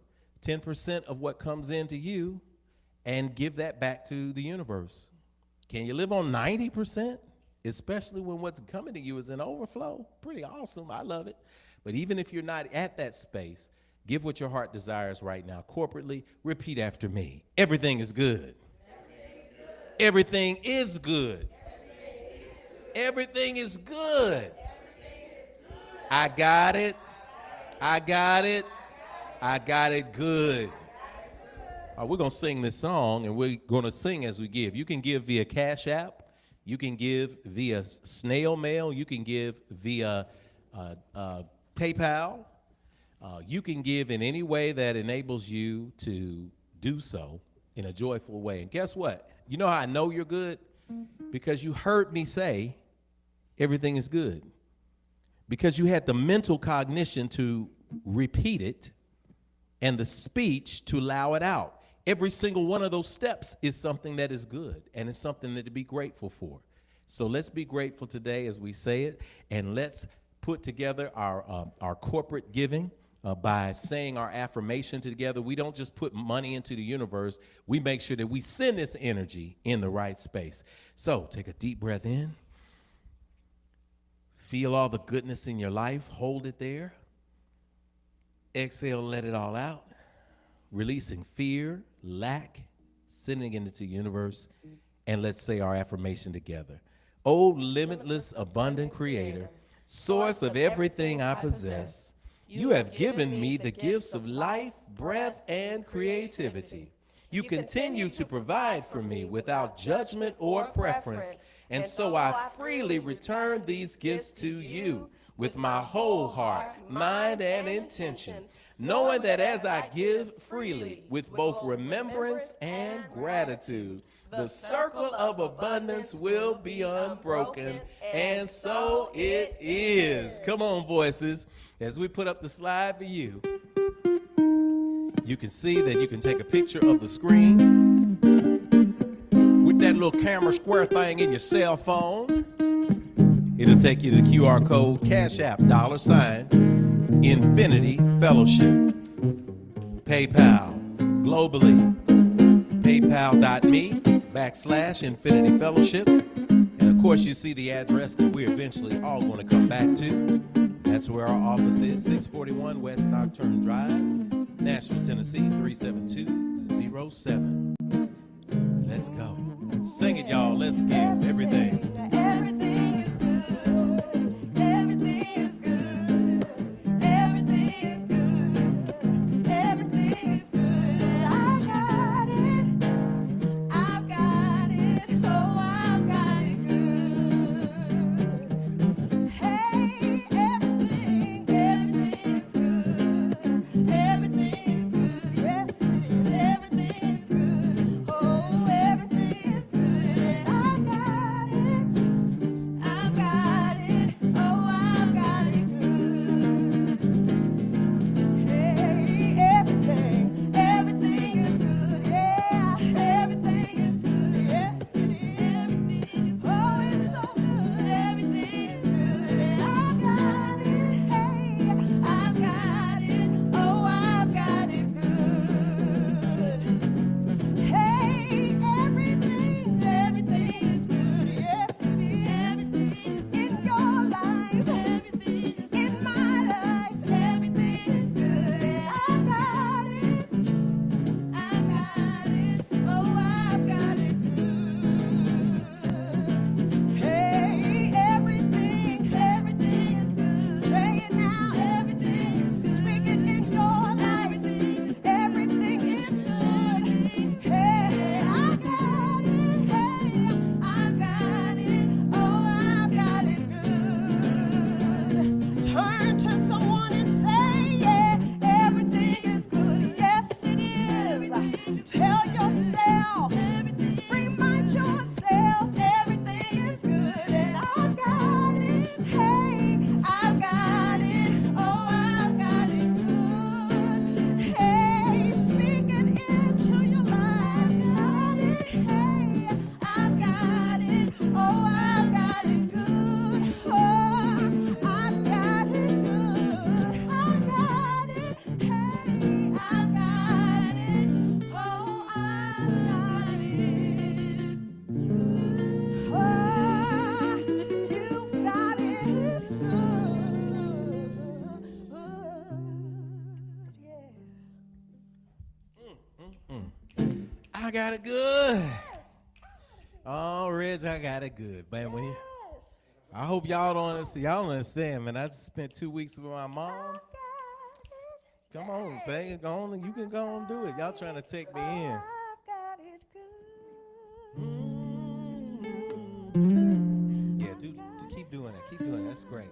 10% of what comes into you and give that back to the universe. Can you live on 90%? Especially when what's coming to you is an overflow. Pretty awesome. I love it. But even if you're not at that space, give what your heart desires right now. Corporately, repeat after me. Everything is good. Everything is good. Everything is good. I got it. I got it. I got it good. We're going to sing this song, and we're going to sing as we give. You can give via Cash App. You can give via snail mail. You can give via PayPal. You can give in any way that enables you to do so in a joyful way. And guess what? You know how I know you're good? Because you heard me say everything is good. Because you had the mental cognition to repeat it and the speech to allow it out. Every single one of those steps is something that is good, and it's something that to be grateful for. So let's be grateful today as we say it, and let's put together our corporate giving by saying our affirmation together. We don't just put money into the universe. We make sure that we send this energy in the right space. So take a deep breath in. Feel all the goodness in your life. Hold it there. Exhale, let it all out. Releasing fear, lack, sending it into the universe. And let's say our affirmation together. Oh, limitless, abundant Creator, source of everything I possess, you have given me the gifts of life, breath, and creativity. You continue to provide for me without judgment or preference. And so I freely return these gifts to you with my whole heart, mind, and intention, knowing that as I give freely with both remembrance and gratitude, the circle of abundance will be unbroken, and so it is. Come on, voices. As we put up the slide for you, you can see that you can take a picture of the screen with that little camera square thing in your cell phone. It'll take you to the QR code, Cash App, $, Infinity Fellowship. PayPal, globally, paypal.me/Infinity Fellowship. And of course, you see the address that we're eventually all going to come back to. That's where our office is, 641 West Nocturne Drive, Nashville, Tennessee, 37207. Let's go. Sing it, y'all. Let's give everything. Everything is good. Everything is good. Everything is good. Everything is good. I got it. I've got it. Oh, I've got it good. Hey, everything is good. Everything is good. Yes, it is. Everything is good. Oh, everything is good. And I got it. I got it good. Oh, Reg, I got it good. Man, when I hope y'all don't understand. Y'all don't understand, man. I just spent 2 weeks with my mom. Come on, say it. Go on. You can go and do it. Y'all trying to take me in. Yeah, keep doing that. Keep doing that. That's great.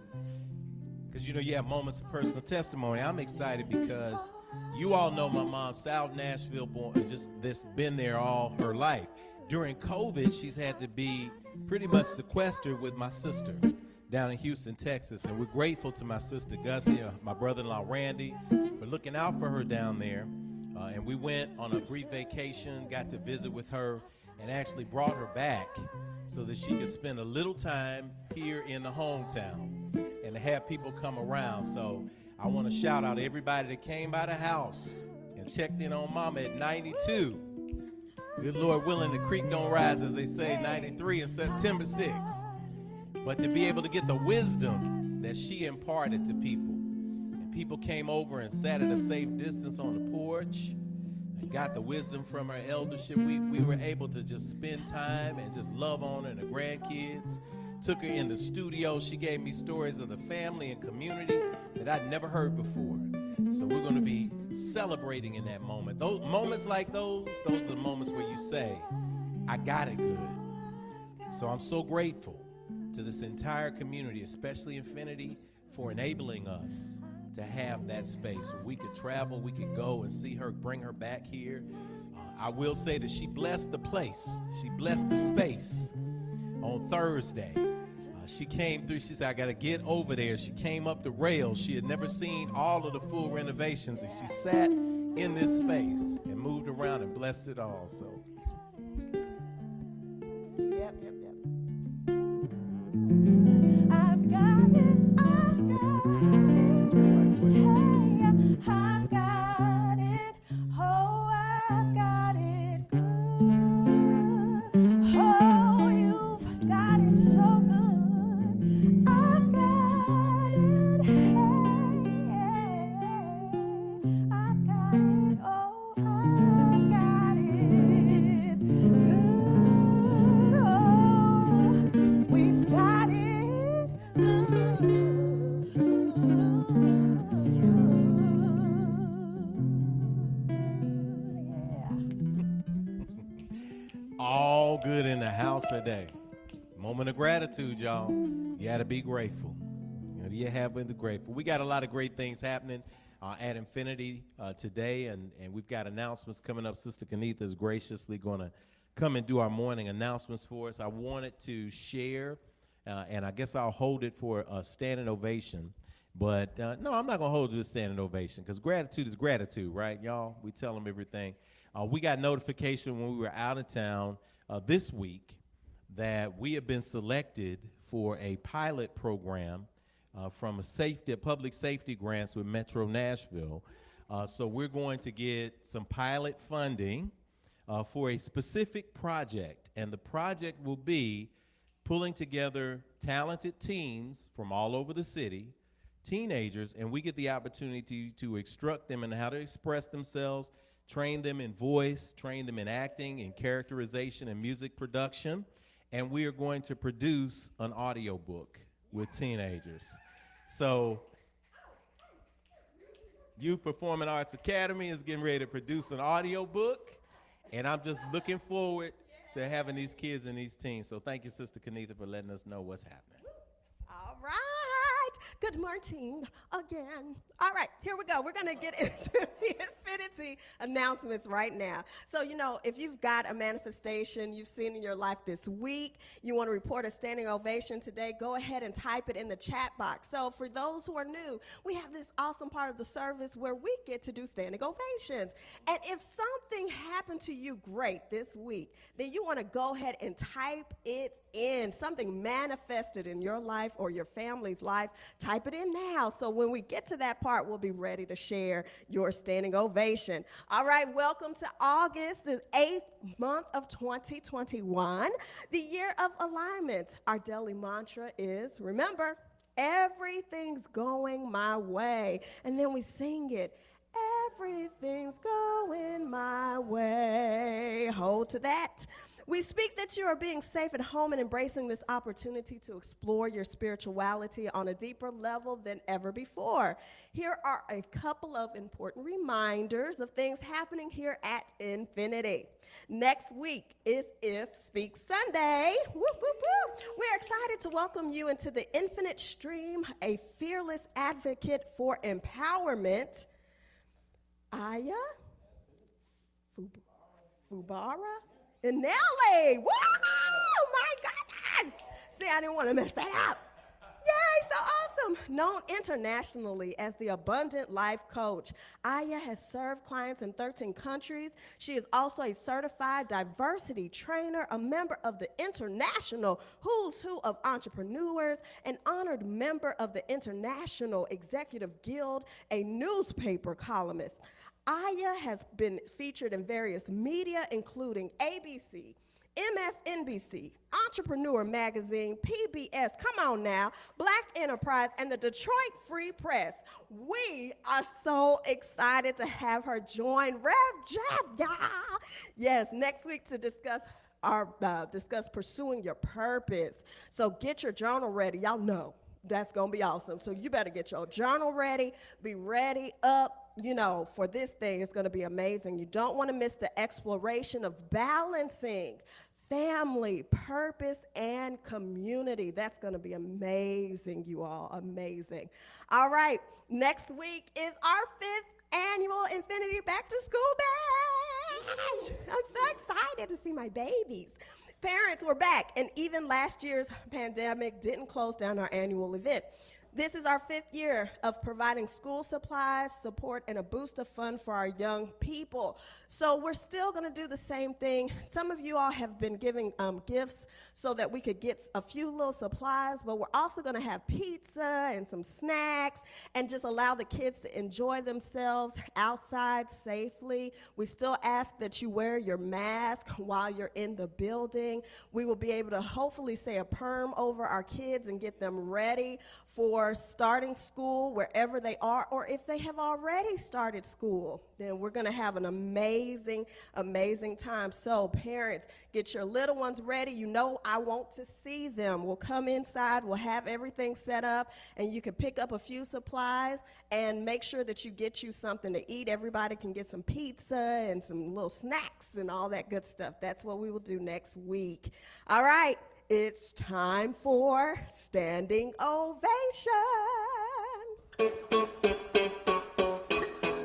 Because, you have moments of personal testimony. I'm excited because you all know my mom, South Nashville born, just this been there all her life. During COVID, she's had to be pretty much sequestered with my sister down in Houston, Texas. And we're grateful to my sister Gussie, my brother-in-law Randy, for looking out for her down there. And we went on a brief vacation, got to visit with her, and actually brought her back so that she could spend a little time here in the hometown and to have people come around. So I want to shout out everybody that came by the house and checked in on Mama at 92. Good Lord willing, the creek don't rise, as they say, 93 and September 6th. But to be able to get the wisdom that she imparted to people. And people came over and sat at a safe distance on the porch and got the wisdom from her eldership. We were able to just spend time and just love on her and the grandkids. Took her in the studio. She gave me stories of the family and community that I'd never heard before. So we're going to be celebrating in that moment. Those moments like those are the moments where you say, I got it good. So I'm so grateful to this entire community, especially Infinity, for enabling us to have that space where we could travel, we could go and see her, bring her back here. I will say that she blessed the place. She blessed the space on Thursday. She came through, she said, I got to get over there. She came up the rails. She had never seen all of the full renovations, and she sat in this space and moved around and blessed it all. So. Yep. I've got it. Hey, I've got it. Oh, I've got it good. Oh, you've got it so good. I've got it. Hey, I've got it. Oh, I've got it good. Oh, we've got it good. All good in the house today. Moment of gratitude, y'all. You got to be grateful. You have been grateful. We got a lot of great things happening at Infinity today, and we've got announcements coming up. Sister Kenitha is graciously going to come and do our morning announcements for us. I wanted to share, and I guess I'll hold it for a standing ovation. But no, I'm not going to hold it a standing ovation because gratitude is gratitude, right, y'all? We tell them everything. We got notification when we were out of town this week that we have been selected for a pilot program from a public safety grants with Metro Nashville. So we're going to get some pilot funding for a specific project, and the project will be pulling together talented teens from all over the city, teenagers, and we get the opportunity to instruct them in how to express themselves, train them in voice, train them in acting, in characterization, and music production. And we are going to produce an audio book with teenagers. So Youth Performing Arts Academy is getting ready to produce an audio book. And I'm just looking forward to having these kids and these teens. So thank you, Sister Kenitha, for letting us know what's happening. All right. Good morning again. All right, here we go. We're going to get into the Infinity announcements right now. So, if you've got a manifestation you've seen in your life this week, you want to report a standing ovation today, go ahead and type it in the chat box. So, for those who are new, we have this awesome part of the service where we get to do standing ovations. And if something happened to you great this week, then you want to go ahead and type it in. Something manifested in your life or your family's life, type it in now. So when we get to that part, we'll be ready to share your standing ovation. All right, welcome to August, the 8th month of 2021, the year of alignment. Our daily mantra is, remember, everything's going my way. And then we sing it. Everything's going my way. Hold to that. We speak that you are being safe at home and embracing this opportunity to explore your spirituality on a deeper level than ever before. Here are a couple of important reminders of things happening here at Infinity. Next week is If Speak Sunday. Woo, woo, woo. We're excited to welcome you into the infinite stream, a fearless advocate for empowerment, Aya Fubara and Nelly. Woo! My goodness! See, I didn't want to mess that up. Yay, so awesome. Known internationally as the Abundant Life Coach, Aya has served clients in 13 countries. She is also a certified diversity trainer, a member of the International Who's Who of Entrepreneurs, an honored member of the International Executive Guild, a newspaper columnist. Aya has been featured in various media, including ABC, MSNBC, Entrepreneur Magazine, PBS, come on now, Black Enterprise, and the Detroit Free Press. We are so excited to have her join Rev Jeff, y'all. Yes, next week to discuss pursuing your purpose. So get your journal ready. Y'all know that's going to be awesome. So you better get your journal ready, be ready up. For this thing, it's going to be amazing. You don't want to miss the exploration of balancing family, purpose, and community. That's going to be amazing, you all, amazing. All right, next week is our 5th annual Infinity Back to School Bash. I'm so excited to see my babies. Parents, we're back, and even last year's pandemic didn't close down our annual event. This is our 5th year of providing school supplies, support, and a booster fund for our young people. So we're still going to do the same thing. Some of you all have been giving gifts so that we could get a few little supplies, but we're also going to have pizza and some snacks and just allow the kids to enjoy themselves outside safely. We still ask that you wear your mask while you're in the building. We will be able to hopefully say a perm over our kids and get them ready for starting school wherever they are, or if they have already started school, then we're going to have an amazing, amazing time. So parents, get your little ones ready. I want to see them. We'll come inside, we'll have everything set up, and you can pick up a few supplies and make sure that you get you something to eat. Everybody can get some pizza and some little snacks and all that good stuff. That's what we will do next week. All right. It's time for Standing Ovations.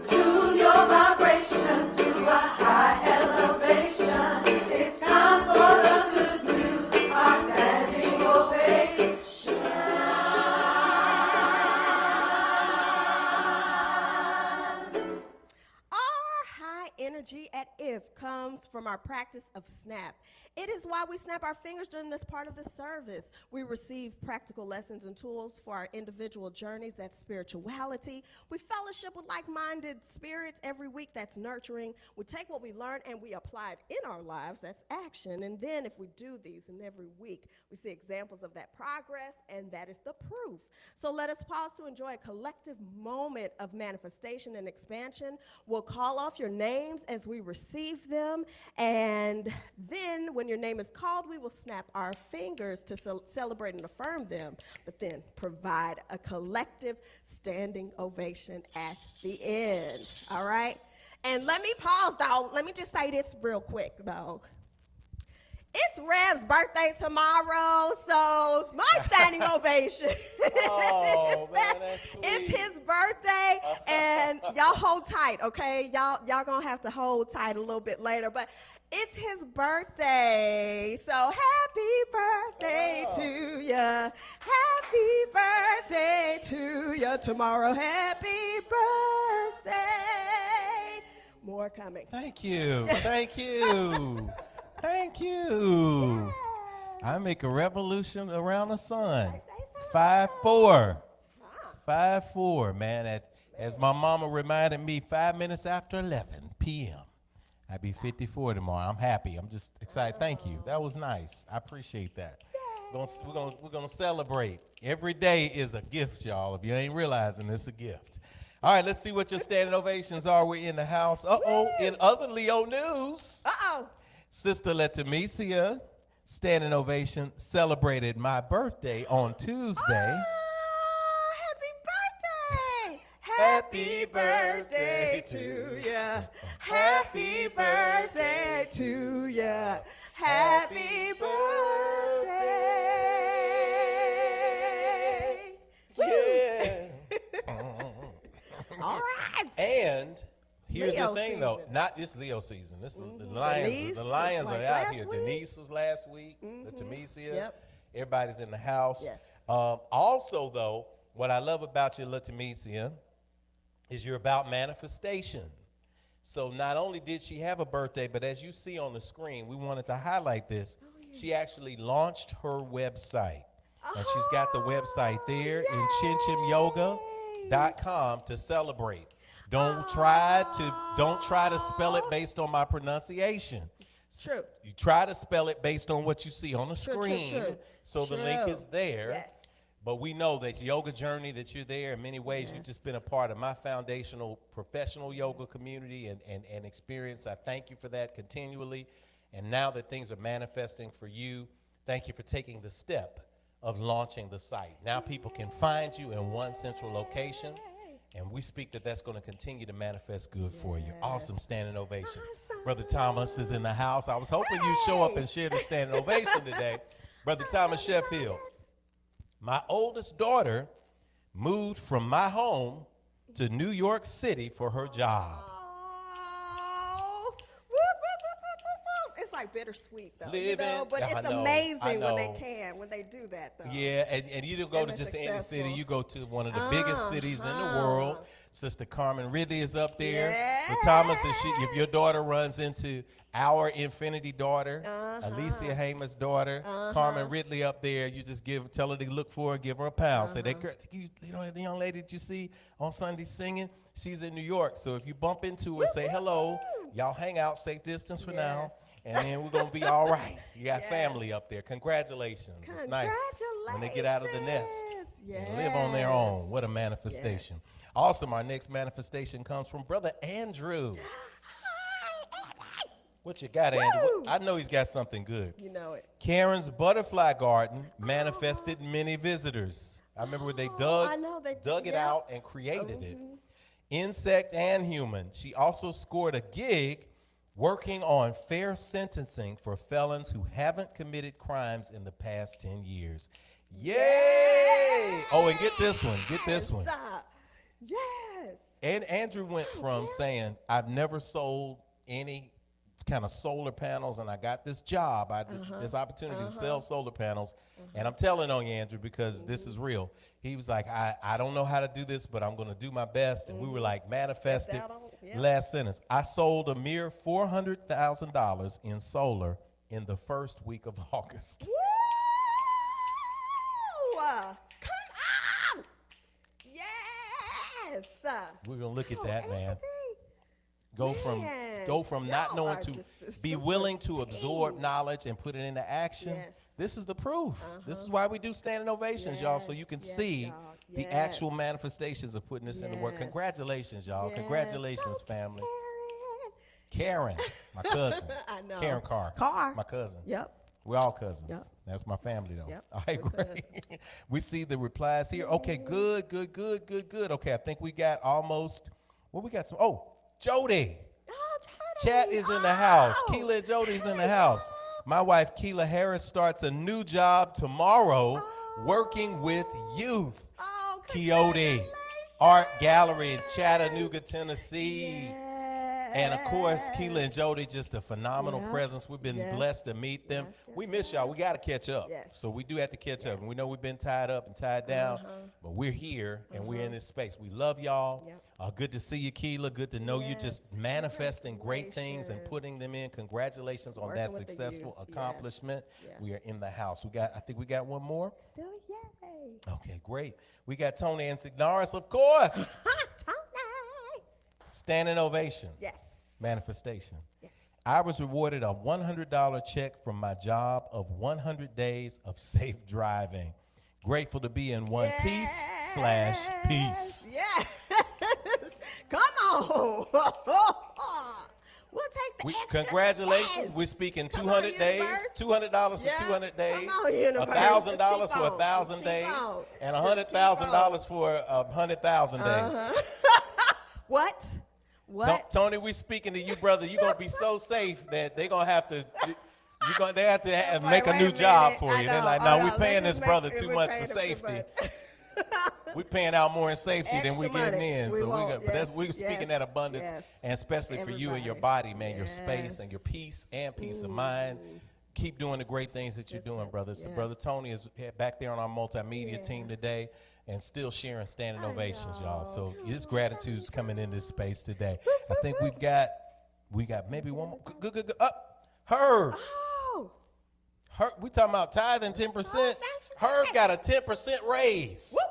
Tune your vibration to a high elevation. It's time for the good news, our standing ovation. Our high energy at IF comes from our practice of SNAP. It is why we snap our fingers during this part of the service. We receive practical lessons and tools for our individual journeys. That's spirituality. We fellowship with like-minded spirits every week. That's nurturing. We take what we learn and we apply it in our lives. That's action. And then if we do these, and every week we see examples of that progress, and that is the proof. So let us pause to enjoy a collective moment of manifestation and expansion. We'll call off your names as we receive them, and then when your name is called, we will snap our fingers to celebrate and affirm them, but then provide a collective standing ovation at the end, all right? And let me pause, though. Let me just say this real quick, though. It's Rev's birthday tomorrow, so my standing ovation. Oh, man, that's sweet. It's his birthday, and y'all hold tight, okay? Y'all gonna have to hold tight a little bit later, but it's his birthday, so happy birthday to ya. Happy birthday to ya tomorrow. Happy birthday. More coming. Thank you. Thank you. Thank you. I make a revolution around the sun. 5'4". 5'4", man. As my mama reminded me, 5 minutes after 11 p.m. I'll be 54 tomorrow. I'm happy. I'm just excited. Thank you. That was nice. I appreciate that. We're gonna celebrate. Every day is a gift, y'all. If you ain't realizing, it's a gift. All right, let's see what your standing ovations are. We're in the house. Uh-oh, in other Leo news, Sister Letimecia, standing ovation, celebrated my birthday on Tuesday. Happy birthday to ya. Happy birthday to ya. Happy birthday. Yeah. All right. And here's Leo the thing, season. though. Not this Leo season. This the Denise Lions. The Lions was are like out last here. week. Denise was last week. Letimecia. Yep. Everybody's in the house. Yes. Also, though, what I love about you, Letimecia, is you're about manifestation. So not only did she have a birthday, but as you see on the screen, we wanted to highlight this. She actually launched her website. And she's got the website there in chinchimyoga.com to celebrate. Don't try to spell it based on my pronunciation. True. You try to spell it based on what you see on the screen. True. So the link is there. Yes. But we know that yoga journey, that you're there in many ways. You've just been a part of my foundational professional yoga community and experience. I thank you for that continually. And now that things are manifesting for you, thank you for taking the step of launching the site. Now people can find you in one central location, and we speak that that's going to continue to manifest good for you. Awesome standing ovation. Brother Thomas is in the house. I was hoping you'd show up and share the standing ovation today. Brother Thomas Sheffield. My oldest daughter moved from my home to New York City for her job. Oh, it's like bittersweet though, Living, but it's I know, amazing when they do that though. Yeah, and you don't go to just any city. You go to one of the biggest cities in the world. Sister Carmen Ridley is up there. So Thomas, if your daughter runs into our Infinity daughter, Alicia Hamer's daughter, Carmen Ridley up there, you just tell her to look for her, give her a pound. Say, that girl, you know the young lady that you see on Sunday singing? She's in New York. So if you bump into her, say hello. Y'all hang out, safe distance for now. And then we're going to be all right. You got family up there. Congratulations. It's nice when they get out of the nest and live on their own. What a manifestation. Awesome. Our next manifestation comes from Brother Andrew. What you got, Andrew? I know he's got something good. You know it. Karen's Butterfly Garden manifested many visitors. I remember when they dug it out and created it. Insect and human. She also scored a gig working on fair sentencing for felons who haven't committed crimes in the past 10 years. Yay! Oh, and get this one. Yes. And Andrew went from saying, I've never sold any kind of solar panels, and I got this job, this opportunity to sell solar panels. And I'm telling on you, Andrew, because this is real. He was like, I don't know how to do this, but I'm going to do my best. And we were like, manifested. Last sentence. I sold a mere $400,000 in solar in the first week of August. Woo! Come on! Yes! We're going to look at that, man. Go from not knowing to be willing to absorb knowledge and put it into action. This is the proof. This is why we do standing ovations, y'all, so you can see the actual manifestations of putting this into work. Congratulations, y'all. Congratulations, family. Karen, my cousin. I know. Karen Carr, my cousin. Yep. We're all cousins. Yep. That's my family, though. Yep. All right, great. We see the replies here. Okay, good. Okay, I think we got almost, we got some, Jody. Oh, Jody. Chat is in the house. Keela and Jody's in the house. My wife, Keela Harris, starts a new job tomorrow working with youth. Coyote Art Gallery in Chattanooga, Tennessee. And, of course, Keela and Jody, just a phenomenal presence. We've been blessed to meet them. We miss y'all. We got to catch up. So we do have to catch up. And we know we've been tied up and tied down, but we're here, and we're in this space. We love y'all. Good to see you, Keela. Good to know you just manifesting great things and putting them in. Congratulations on that successful accomplishment. We are in the house. I think we got one more. Okay, great. We got Tony and Signaris, of course. Standing ovation. Manifestation. I was rewarded a $100 check from my job of 100 days of safe driving. Grateful to be in one piece /peace. on. We'll take the extra. Congratulations. Yes. We're speaking Come 200 on, days, universe. $200 for Yeah. 200 days, Come on, universe. $1,000 Let's for keep 1,000 on. days, Let's keep on. and Let's $100,000 for 100,000 days. What? What? Tony, we're speaking to you, brother. You're going to be so safe that they're going to have to... They have to make a new job for you. They're like, no, we're paying this brother too much for safety. We're paying out more in safety than we're getting in. We're speaking that abundance, and especially for you and your body, man, your space and your peace and peace of mind. Keep doing the great things that you're doing, brother. So Brother Tony is back there on our multimedia team today and still sharing standing ovations, y'all. So his gratitude's coming in this space today. I think we got maybe one more. Good. Up. Herb. Herb, we talking about tithing 10%. Herb got a 10% raise. Woo,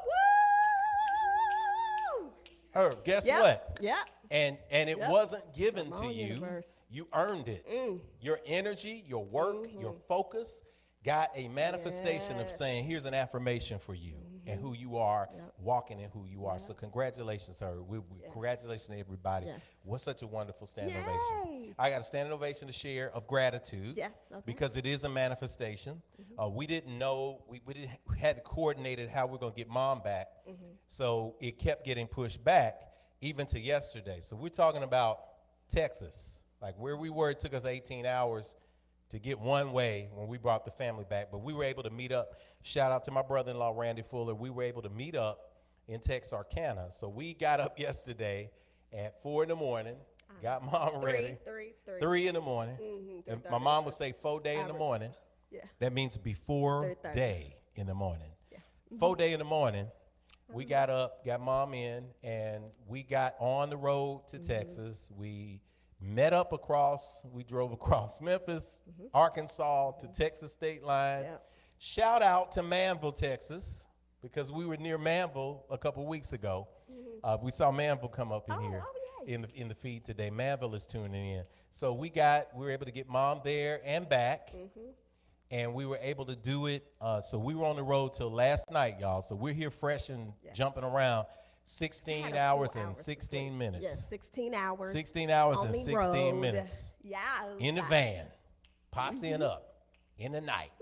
woo. Herb, guess what? Yep. And it wasn't given to you. Universe. You earned it. Your energy, your work, your focus got a manifestation of saying, here's an affirmation for you and who you are, walking in who you are. So congratulations, Herb. Congratulations to everybody. What's such a wonderful standing ovation. I got a standing ovation to share of gratitude because it is a manifestation. We didn't know, we hadn't coordinated how we're going to get Mom back. So it kept getting pushed back even to yesterday. So we're talking about Texas, like where we were. It took us 18 hours to get one way when we brought the family back, but we were able to meet up. Shout out to my brother-in-law, Randy Fuller. We were able to meet up in Texarkana. So we got up yesterday at 4 in the morning, got Mom ready. 3 in the morning. And my mom would say 4 day in the morning. That means before day in the morning. 4 day in the morning, we got up, got Mom in, and we got on the road to Texas. We met up we drove across Memphis, Arkansas to Texas state line. Shout out to Manville, Texas, because we were near Manville a couple weeks ago. We saw Manville come up in here in the feed today. Manville is tuning in. So we were able to get Mom there and back, and we were able to do it. So we were on the road till last night, y'all. So we're here fresh and jumping around. 16 hours and 16 minutes. Yes, 16 hours. 16 hours and on the 16 road. minutes. Yeah. In the van, posseing up in the night,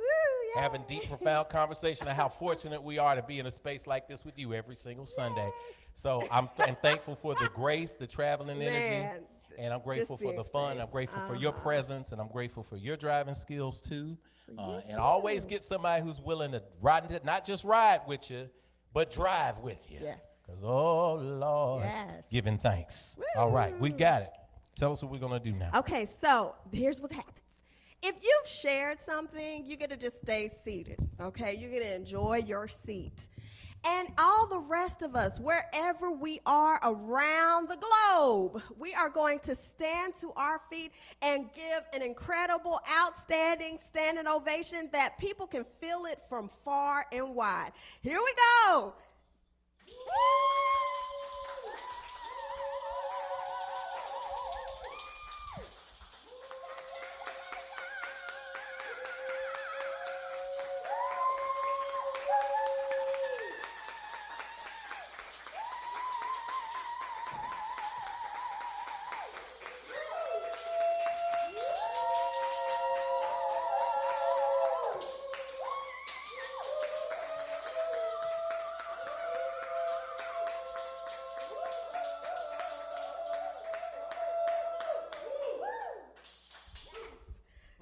having deep, profound conversation of how fortunate we are to be in a space like this with you every single Sunday. So I'm thankful for the grace, the traveling energy, and I'm grateful for the fun. I'm grateful for your presence, and I'm grateful for your driving skills too. And always get somebody who's willing to ride, not just ride with you, but drive with you. Yes. Because, oh, Lord, giving thanks. Woo. All right, we got it. Tell us what we're going to do now. Okay, so here's what happens. If you've shared something, you get to just stay seated, okay? You get to enjoy your seat. And all the rest of us, wherever we are around the globe, we are going to stand to our feet and give an incredible, outstanding standing ovation that people can feel it from far and wide. Here we go.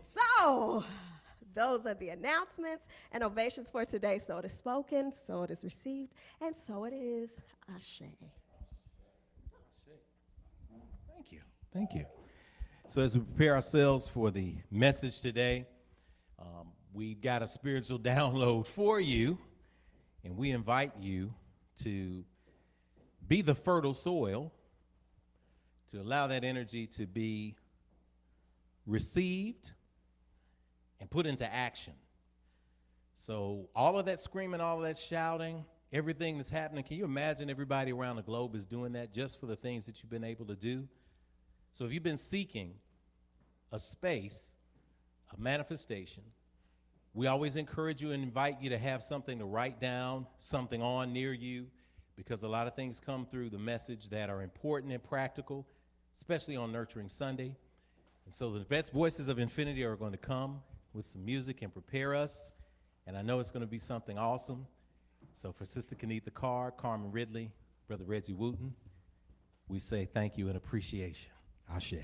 So, those are the announcements and ovations for today. So it is spoken, so it is received, and so it is. Ashe. Thank you. So as we prepare ourselves for the message today, we've got a spiritual download for you, and we invite you to be the fertile soil, to allow that energy to be received and put into action. So all of that screaming, all of that shouting, everything that's happening, can you imagine everybody around the globe is doing that just for the things that you've been able to do? So if you've been seeking a space, a manifestation, we always encourage you and invite you to have something to write down, something on near you, because a lot of things come through the message that are important and practical, especially on Nurturing Sunday. And so the best voices of Infinity are going to come with some music and prepare us, and I know it's going to be something awesome. So for Sister Kenetha Carr, Carmen Ridley, Brother Reggie Wooten, we say thank you and appreciation. Ashe.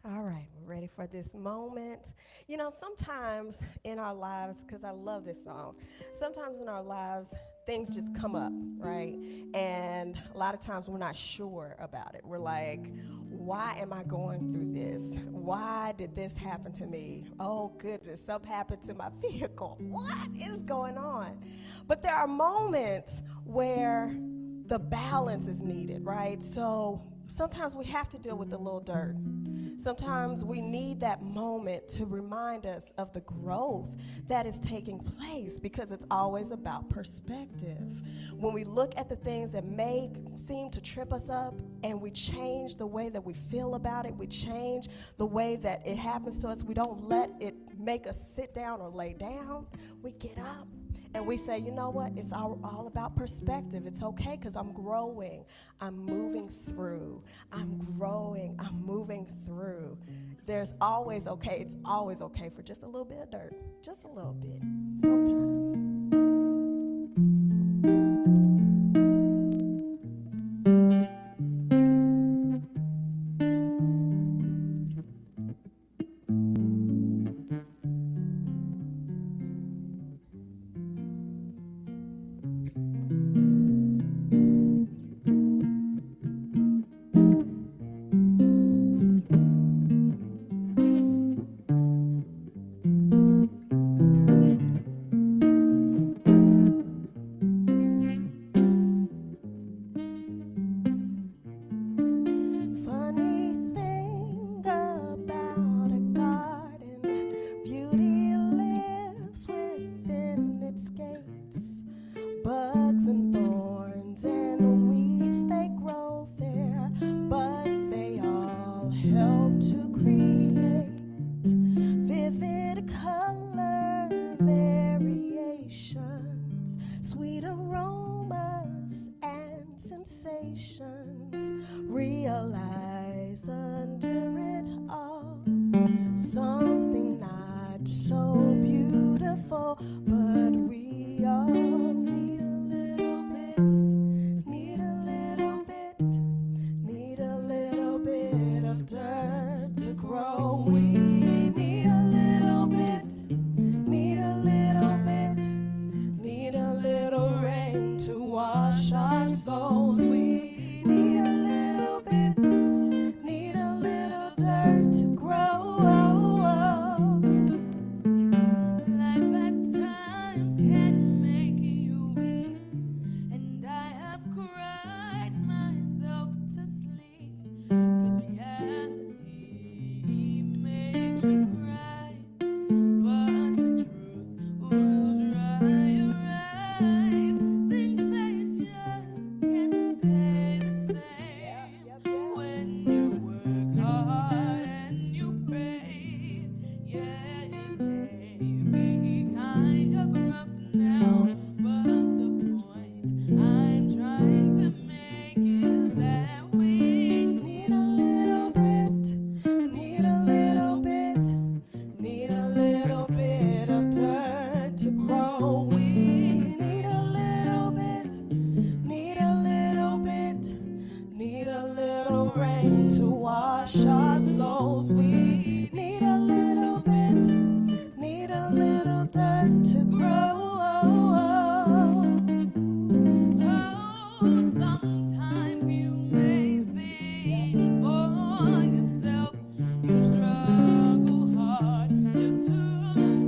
All right, we're ready for this moment. You know, sometimes in our lives, because I love this song, sometimes in our lives, things just come up, right? And a lot of times we're not sure about it. We're like, why am I going through this? Why did this happen to me? Oh, goodness, something happened to my vehicle. What is going on? But there are moments where the balance is needed, right? So sometimes we have to deal with the little dirt. Sometimes we need that moment to remind us of the growth that is taking place, because it's always about perspective. When we look at the things that may seem to trip us up and we change the way that we feel about it, we change the way that it happens to us, we don't let it make us sit down or lay down, we get up. And we say, you know what, it's all about perspective. It's okay because I'm growing. I'm moving through. I'm growing. I'm moving through. There's always okay. It's always okay for just a little bit of dirt. Just a little bit sometimes. Realize under it all something not so beautiful, but we all need a little bit, need a little bit, need a little bit of dirt to grow. We need a little bit, need a little bit, need a little rain to wash our souls. We need a little bit, need a little dirt to grow. Life at times can make you weak, and I have cried myself to sleep, 'cause reality makes you cry, but the truth will dry your eyes. Things they just can't stay the same. When you work hard and you pray, yeah, it may be kind of rough now, but the point I'm trying to make is that we need a little bit, need a little bit, need a little bit of dirt to grow. We need a little bit, need a little bit, need a little rain to wash our souls. We need a little bit, need a little dirt to grow. Oh, sometimes you may see for yourself, you struggle hard just to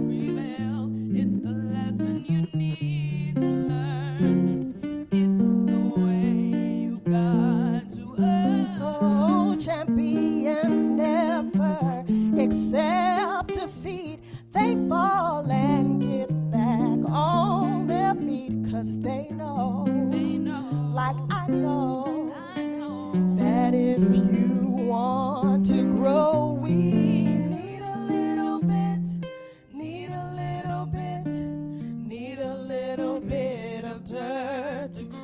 prevail. It's the lesson you need to learn. It's the way you got to earn. Oh, champions never accept defeat. They fall and get back on their feet, 'cause they know, like I know, that if you want to grow. We need a little bit, need a little bit, need a little bit of dirt to grow.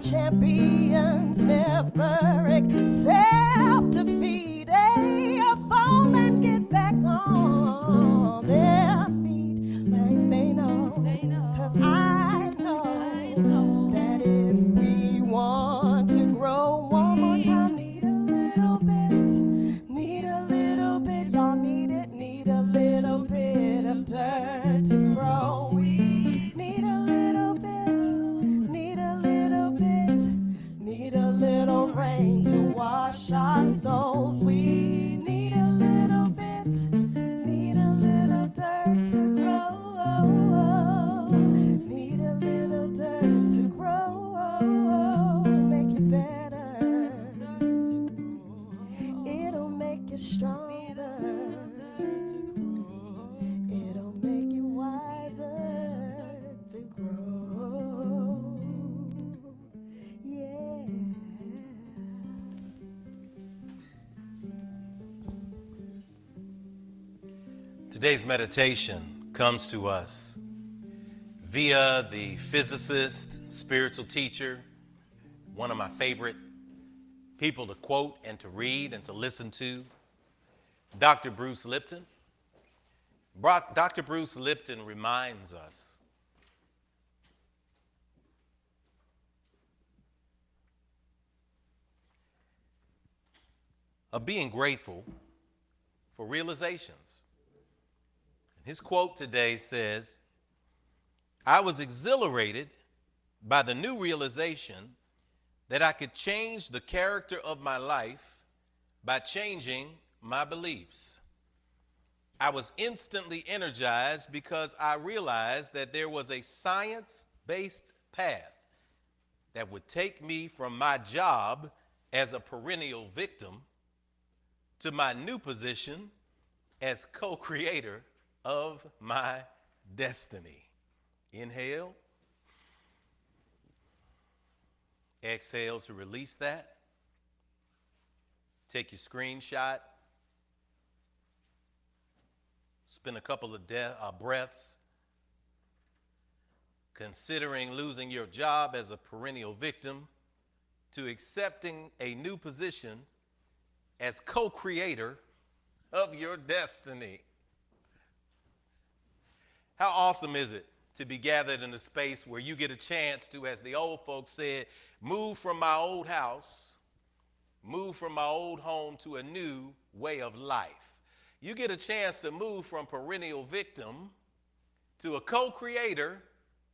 Champions never accept defeat. They fall and get back on their feet like they know. 'Cause I know that if we want to grow one more time, need a little bit, y'all need it, need a little bit of dirt to grow. We need a little bit, need a little bit, need a little rain to wash our souls. We need a little bit, need a little dirt to grow. Need a little dirt to grow. Make you better. It'll make you stronger. It'll make you wiser to grow. Yeah. Today's meditation comes to us via the physicist, spiritual teacher, one of my favorite people to quote and to read and to listen to, Dr. Bruce Lipton. Dr. Bruce Lipton reminds us of being grateful for realizations. His quote today says, "I was exhilarated by the new realization that I could change the character of my life by changing my beliefs. I was instantly energized because I realized that there was a science-based path that would take me from my job as a perennial victim to my new position as co-creator of my destiny." Inhale. Exhale to release that. Take your screenshot. Spend a couple of breaths considering losing your job as a perennial victim to accepting a new position as co-creator of your destiny. How awesome is it to be gathered in a space where you get a chance to, as the old folks said, move from my old house, move from my old home to a new way of life. You get a chance to move from perennial victim to a co-creator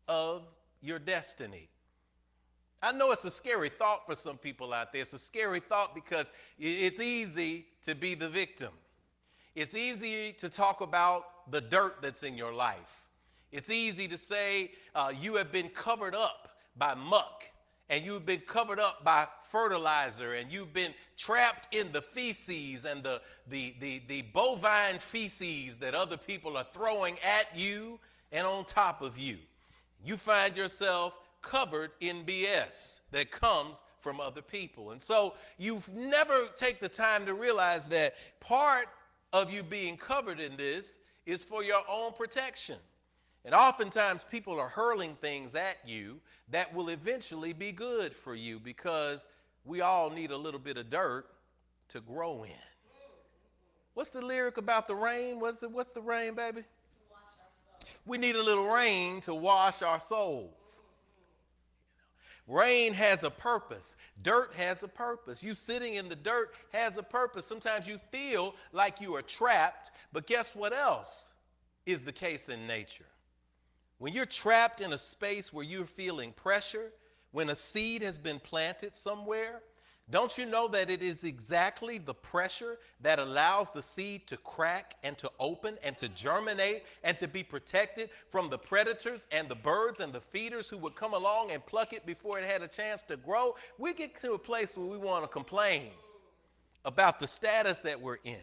of your destiny. I know it's a scary thought for some people out there. It's a scary thought because it's easy to be the victim. It's easy to talk about the dirt that's in your life. It's easy to say you have been covered up by muck, and you've been covered up by fertilizer, and you've been trapped in the feces and the bovine feces that other people are throwing at you and on top of you. You find yourself covered in BS that comes from other people. And so you never take the time to realize that part of you being covered in this is for your own protection. And oftentimes people are hurling things at you that will eventually be good for you, because we all need a little bit of dirt to grow in. What's the lyric about the rain? What's the rain, baby? We need a little rain to wash our souls. Rain has a purpose. Dirt has a purpose. You sitting in the dirt has a purpose. Sometimes you feel like you are trapped, but guess what else is the case in nature? When you're trapped in a space where you're feeling pressure, when a seed has been planted somewhere, don't you know that it is exactly the pressure that allows the seed to crack and to open and to germinate and to be protected from the predators and the birds and the feeders who would come along and pluck it before it had a chance to grow? We get to a place where we want to complain about the status that we're in.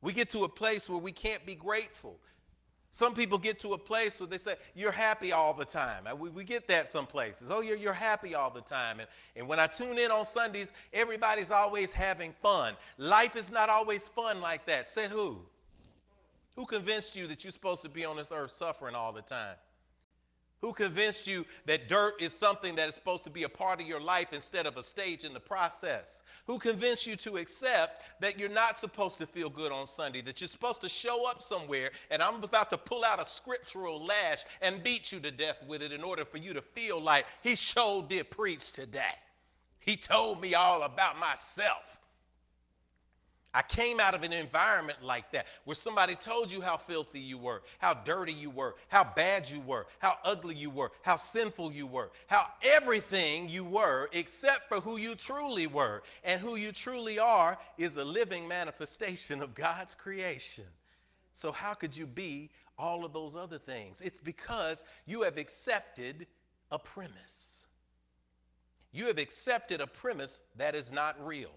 We get to a place where we can't be grateful. Some people get to a place where they say, you're happy all the time. We get that some places. Oh, you're happy all the time. And when I tune in on Sundays, everybody's always having fun. Life is not always fun like that. Said who? Who convinced you that you're supposed to be on this earth suffering all the time? Who convinced you that dirt is something that is supposed to be a part of your life instead of a stage in the process? Who convinced you to accept that you're not supposed to feel good on Sunday, that you're supposed to show up somewhere and I'm about to pull out a scriptural lash and beat you to death with it in order for you to feel like he sure did preach today. He told me all about myself. I came out of an environment like that where somebody told you how filthy you were, how dirty you were, how bad you were, how ugly you were, how sinful you were, how everything you were except for who you truly were. And who you truly are is a living manifestation of God's creation. So how could you be all of those other things? It's because you have accepted a premise. You have accepted a premise that is not real.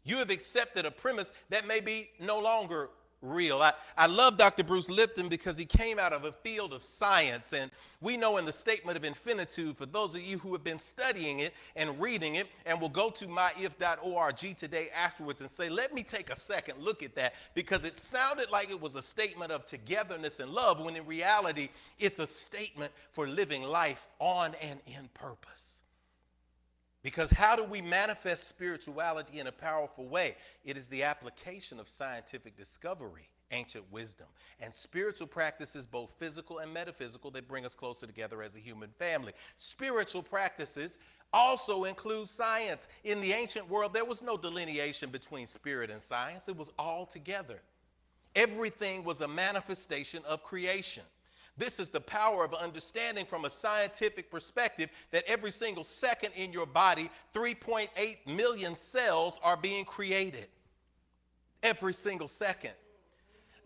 You have accepted a premise that may be no longer real. I love Dr. Bruce Lipton because he came out of a field of science, and we know in the statement of infinitude, for those of you who have been studying it and reading it and will go to myif.org today afterwards and say, let me take a second look at that, because it sounded like it was a statement of togetherness and love, when in reality it's a statement for living life on and in purpose. Because how do we manifest spirituality in a powerful way? It is the application of scientific discovery, ancient wisdom, and spiritual practices, both physical and metaphysical, that bring us closer together as a human family. Spiritual practices also include science. In the ancient world, there was no delineation between spirit and science. It was all together. Everything was a manifestation of creation. This is the power of understanding from a scientific perspective that every single second in your body, 3.8 million cells are being created. Every single second.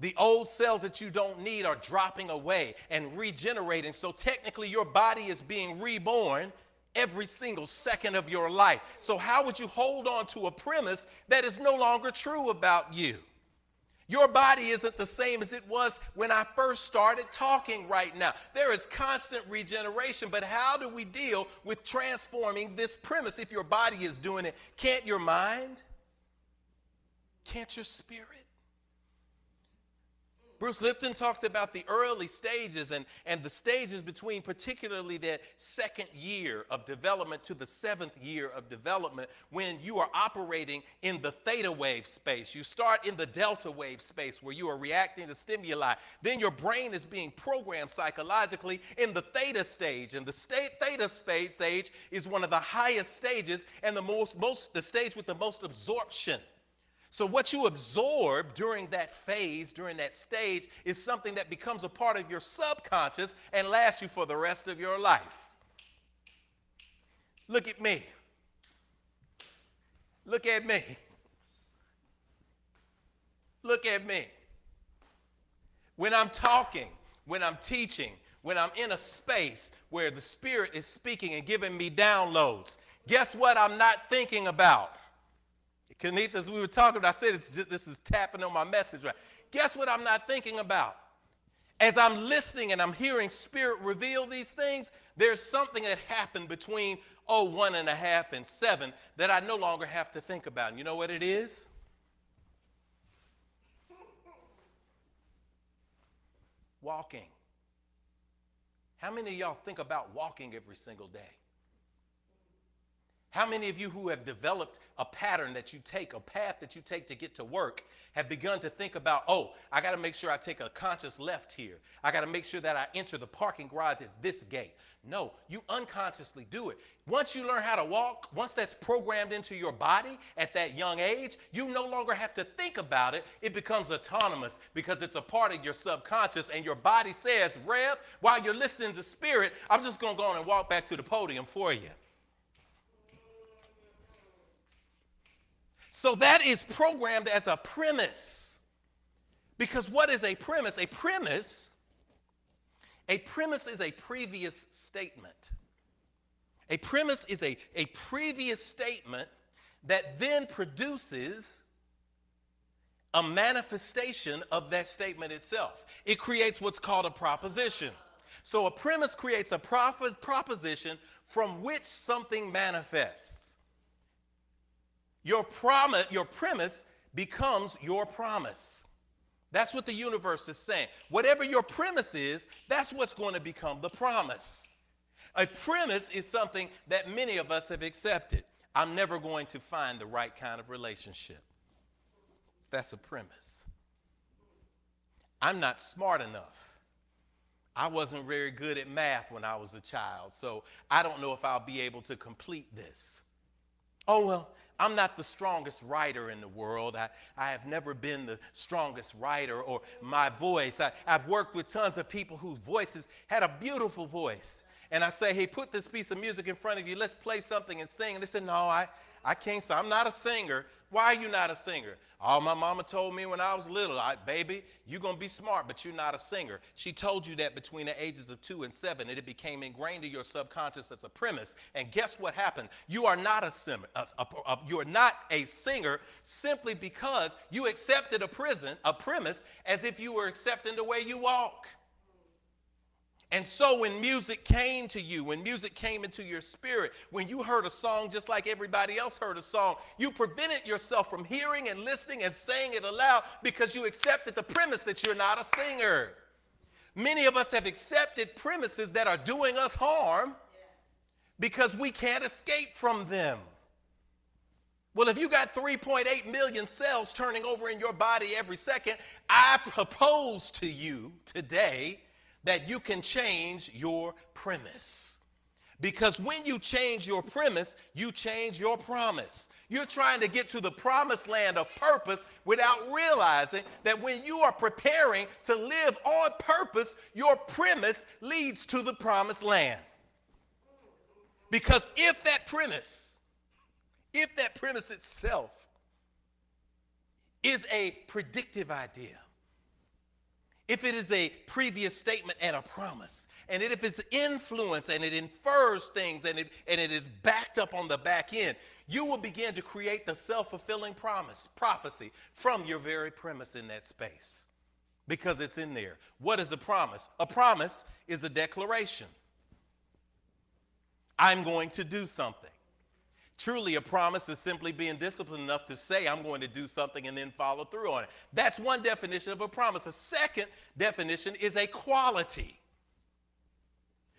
The old cells that you don't need are dropping away and regenerating. So technically your body is being reborn every single second of your life. So how would you hold on to a premise that is no longer true about you? Your body isn't the same as it was when I first started talking right now. There is constant regeneration, but how do we deal with transforming this premise? If your body is doing it, can't your mind? Can't your spirit? Bruce Lipton talks about the early stages and the stages between particularly that second year of development to the seventh year of development when you are operating in the theta wave space. You start in the delta wave space where you are reacting to stimuli. Then your brain is being programmed psychologically in the theta stage. And the theta stage is one of the highest stages and the stage with the most absorption. So what you absorb during that phase, during that stage, is something that becomes a part of your subconscious and lasts you for the rest of your life. Look at me. Look at me. Look at me. When I'm talking, when I'm teaching, when I'm in a space where the Spirit is speaking and giving me downloads, guess what I'm not thinking about? Kenith, as we were talking about, I said this is tapping on my message. Right? Guess what I'm not thinking about? As I'm listening and I'm hearing Spirit reveal these things, there's something that happened between 1.5 and 7 that I no longer have to think about. And you know what it is? Walking. How many of y'all think about walking every single day? How many of you who have developed a pattern that you take, a path that you take to get to work, have begun to think about, I got to make sure I take a conscious left here. I got to make sure that I enter the parking garage at this gate. No, you unconsciously do it. Once you learn how to walk, once that's programmed into your body at that young age, you no longer have to think about it. It becomes autonomous because it's a part of your subconscious, and your body says, Rev, while you're listening to Spirit, I'm just going to go on and walk back to the podium for you. So that is programmed as a premise. Because what is a premise? A premise is a previous statement. A premise is a previous statement that then produces a manifestation of that statement itself. It creates what's called a proposition. So a premise creates a proposition from which something manifests. Your premise becomes your promise. That's what the universe is saying. Whatever your premise is, that's what's going to become the promise. A premise is something that many of us have accepted. I'm never going to find the right kind of relationship. That's a premise. I'm not smart enough. I wasn't very good at math when I was a child, so I don't know if I'll be able to complete this. Oh, well, I'm not the strongest writer in the world. I have never been the strongest writer, or my voice. I've worked with tons of people whose voices had a beautiful voice. And I say, hey, put this piece of music in front of you. Let's play something and sing. And they said, no, I can't sing. I'm not a singer. Why are you not a singer? Oh, my mama told me when I was little, baby, you're going to be smart, but you're not a singer. She told you that between the ages of 2 and 7, and it became ingrained in your subconscious as a premise. And guess what happened? You are not you are not a singer simply because you accepted a premise as if you were accepting the way you walk. And so when music came to you, when music came into your spirit, when you heard a song just like everybody else heard a song, you prevented yourself from hearing and listening and saying it aloud because you accepted the premise that you're not a singer. Many of us have accepted premises that are doing us harm because we can't escape from them. Well, if you got 3.8 million cells turning over in your body every second, I propose to you today that you can change your premise. Because when you change your premise, you change your promise. You're trying to get to the promised land of purpose without realizing that when you are preparing to live on purpose, your premise leads to the promised land. Because if that premise itself is a predictive idea, if it is a previous statement and a promise, and if it's influence and it infers things and it is backed up on the back end, you will begin to create the self-fulfilling prophecy from your very premise in that space because it's in there. What is a promise? A promise is a declaration. I'm going to do something. Truly, a promise is simply being disciplined enough to say, I'm going to do something and then follow through on it. That's one definition of a promise. A second definition is a quality.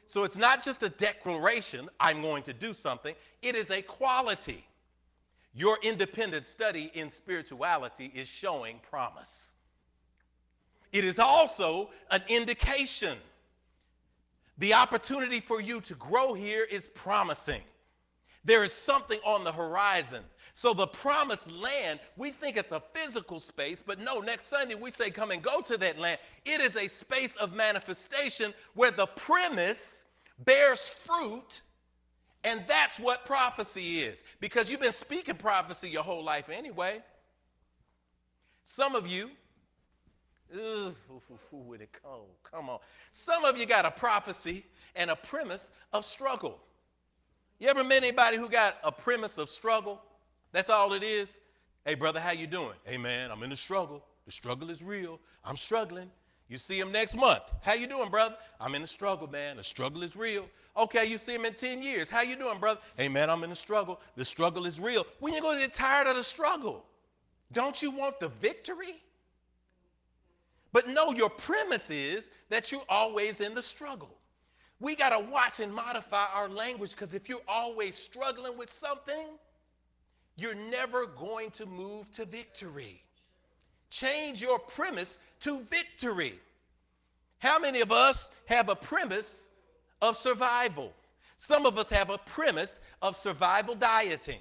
So it's not just a declaration, I'm going to do something. It is a quality. Your independent study in spirituality is showing promise. It is also an indication. The opportunity for you to grow here is promising. There is something on the horizon. So the promised land, we think it's a physical space, but no, next Sunday we say come and go to that land. It is a space of manifestation where the premise bears fruit, and that's what prophecy is. Because you've been speaking prophecy your whole life anyway. Some of you, when it cold, come on. Some of you got a prophecy and a premise of struggle. You ever met anybody who got a premise of struggle? That's all it is. Hey, brother, how you doing? Hey, man, I'm in the struggle. The struggle is real. I'm struggling. You see him next month. How you doing, brother? I'm in the struggle, man. The struggle is real. Okay, you see him in 10 years. How you doing, brother? Hey, man, I'm in the struggle. The struggle is real. When you going to get tired of the struggle? Don't you want the victory? But no, your premise is that you're always in the struggle. We got to watch and modify our language, because if you're always struggling with something, you're never going to move to victory. Change your premise to victory. How many of us have a premise of survival? Some of us have a premise of survival dieting.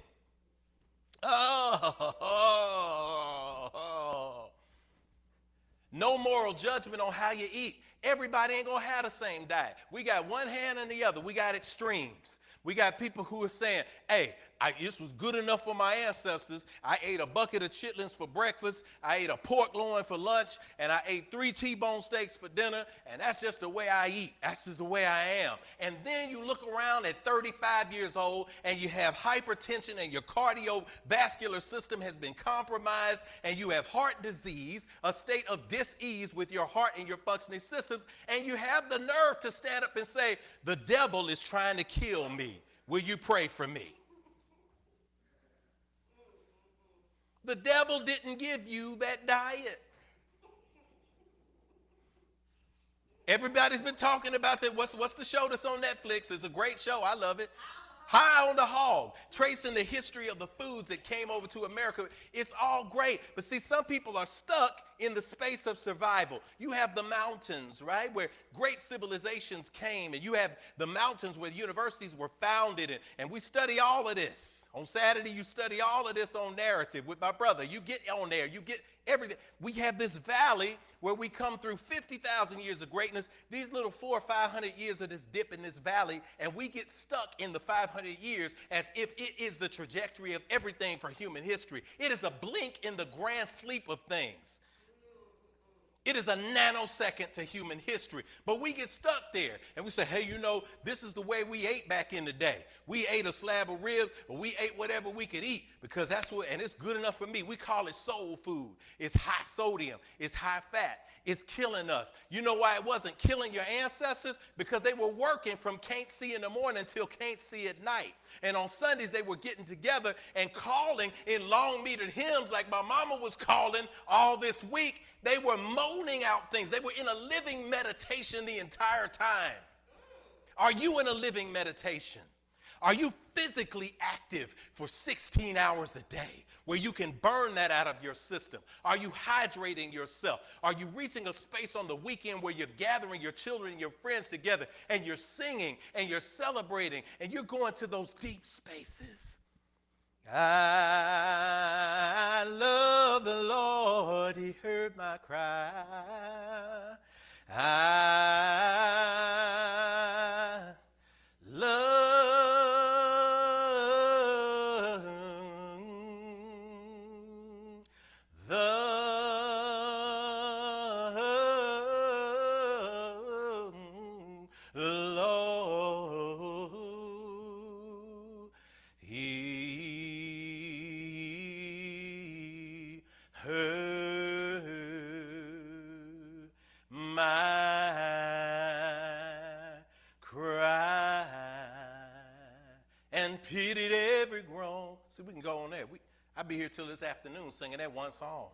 No moral judgment on how you eat. Everybody ain't gonna have the same diet. We got one hand and the other. We got extremes. We got people who are saying, hey, this was good enough for my ancestors. I ate a bucket of chitlins for breakfast. I ate a pork loin for lunch. And I ate 3 T-bone steaks for dinner. And that's just the way I eat. That's just the way I am. And then you look around at 35 years old and you have hypertension and your cardiovascular system has been compromised and you have heart disease, a state of dis-ease with your heart and your functioning systems. And you have the nerve to stand up and say, the devil is trying to kill me. Will you pray for me? The devil didn't give you that diet. Everybody's been talking about that. What's the show that's on Netflix? It's a great show. I love it. High on the Hog, tracing the history of the foods that came over to America. It's all great. But see, some people are stuck in the space of survival. You have the mountains, right, where great civilizations came, and you have the mountains where universities were founded, and we study all of this. On Saturday, you study all of this on narrative with my brother. You get on there. You get everything. We have this valley where we come through 50,000 years of greatness, these little 400 or 500 years of this dip in this valley, and we get stuck in the 500 years as if it is the trajectory of everything for human history. It is a blink in the grand sleep of things. It is a nanosecond to human history. But we get stuck there and we say, hey, you know, this is the way we ate back in the day. We ate a slab of ribs, or we ate whatever we could eat because that's what, and it's good enough for me. We call it soul food. It's high sodium. It's high fat. It's killing us. You know why it wasn't killing your ancestors? Because they were working from can't see in the morning until can't see at night. And on Sundays, they were getting together and calling in long-metered hymns like my mama was calling all this week. They were moaning out things. They were in a living meditation the entire time. Are you in a living meditation? Are you physically active for 16 hours a day where you can burn that out of your system? Are you hydrating yourself? Are you reaching a space on the weekend where you're gathering your children and your friends together and you're singing and you're celebrating and you're going to those deep spaces? I love the Lord, He heard my cry. I love the Lord. He heard my cry and pitied every groan. song? See, we can go on there. I'll be here till this afternoon singing that one song.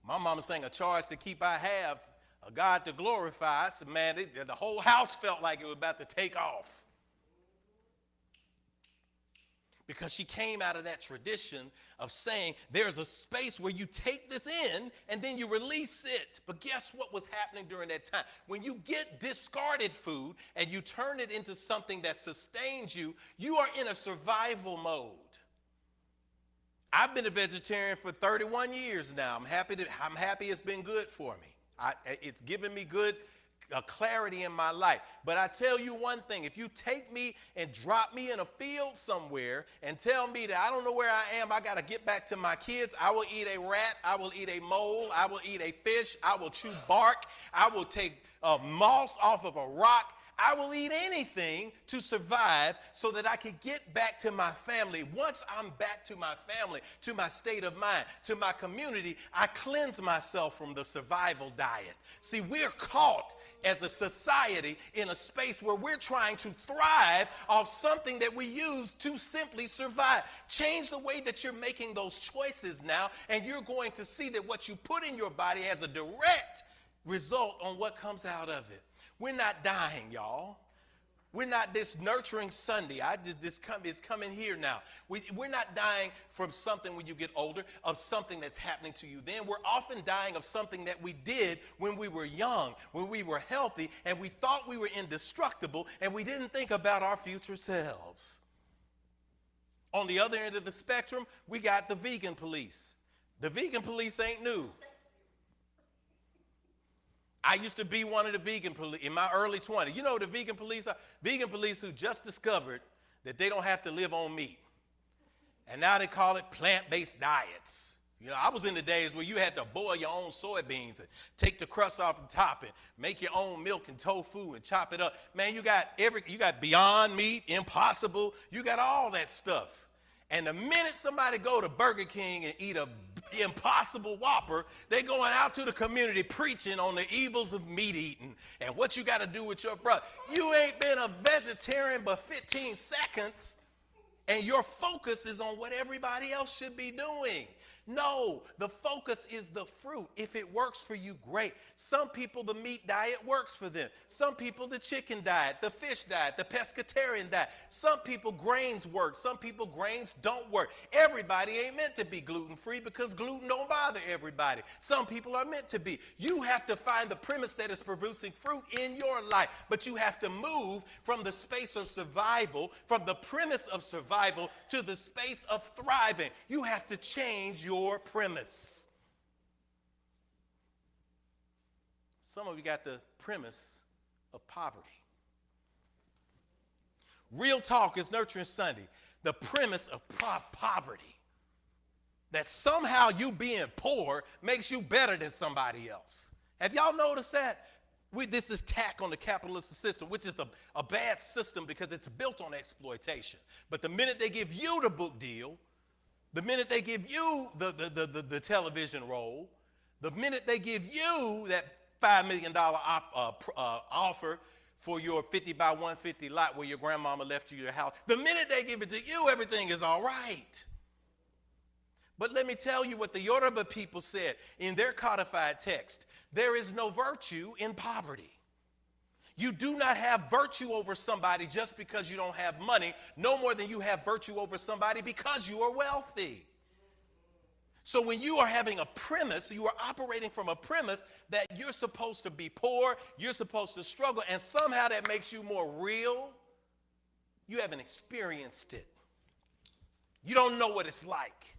My mama sang A Charge to Keep I Have, A God to Glorify. I said, man, the whole house felt like it was about to take off. Because she came out of that tradition of saying there's a space where you take this in and then you release it. But guess what was happening during that time? When you get discarded food and you turn it into something that sustains you, you are in a survival mode. I've been a vegetarian for 31 years now. I'm happy it's been good for me. It's given me good clarity in my life. But I tell you one thing, if you take me and drop me in a field somewhere and tell me that I don't know where I am, I got to get back to my kids, I will eat a rat, I will eat a mole, I will eat a fish, I will chew bark, I will take moss off of a rock. I will eat anything to survive so that I can get back to my family. Once I'm back to my family, to my state of mind, to my community, I cleanse myself from the survival diet. See, we're caught as a society in a space where we're trying to thrive off something that we use to simply survive. Change the way that you're making those choices now, and you're going to see that what you put in your body has a direct result on what comes out of it. We're not dying, y'all. We're not this nurturing Sunday. It's coming here now. We're not dying from something when you get older, of something that's happening to you then. We're often dying of something that we did when we were young, when we were healthy, and we thought we were indestructible, and we didn't think about our future selves. On the other end of the spectrum, we got the vegan police. The vegan police ain't new. I used to be one of the vegan police in my early 20s. You know the vegan police are? Vegan police who just discovered that they don't have to live on meat. And now they call it plant-based diets. You know, I was in the days where you had to boil your own soybeans and take the crust off the top and make your own milk and tofu and chop it up. Man, you got Beyond Meat, Impossible, you got all that stuff. And the minute somebody go to Burger King and eat a Impossible Whopper, they going out to the community preaching on the evils of meat eating and what you got to do with your brother. You ain't been a vegetarian but 15 seconds, and your focus is on what everybody else should be doing. No, the focus is the fruit. If it works for you, great. Some people, the meat diet works for them. Some people, the chicken diet, the fish diet, the pescatarian diet. Some people, grains work. Some people, grains don't work. Everybody ain't meant to be gluten-free because gluten don't bother everybody. Some people are meant to be. You have to find the premise that is producing fruit in your life, but you have to move from the space of survival, from the premise of survival to the space of thriving. You have to change your premise. Some of you got the premise of poverty. Real talk is Nurturing Sunday. The premise of poverty. That somehow you being poor makes you better than somebody else. Have y'all noticed that? This is tack on the capitalist system, which is a bad system because it's built on exploitation. But the minute they give you the book deal, the minute they give you the television role, the minute they give you that $5 million offer for your 50 by 150 lot where your grandmama left you your house, the minute they give it to you, everything is all right. But let me tell you what the Yoruba people said in their codified text. There is no virtue in poverty. You do not have virtue over somebody just because you don't have money, no more than you have virtue over somebody because you are wealthy. So when you are having a premise, you are operating from a premise that you're supposed to be poor, you're supposed to struggle, and somehow that makes you more real. You haven't experienced it. You don't know what it's like.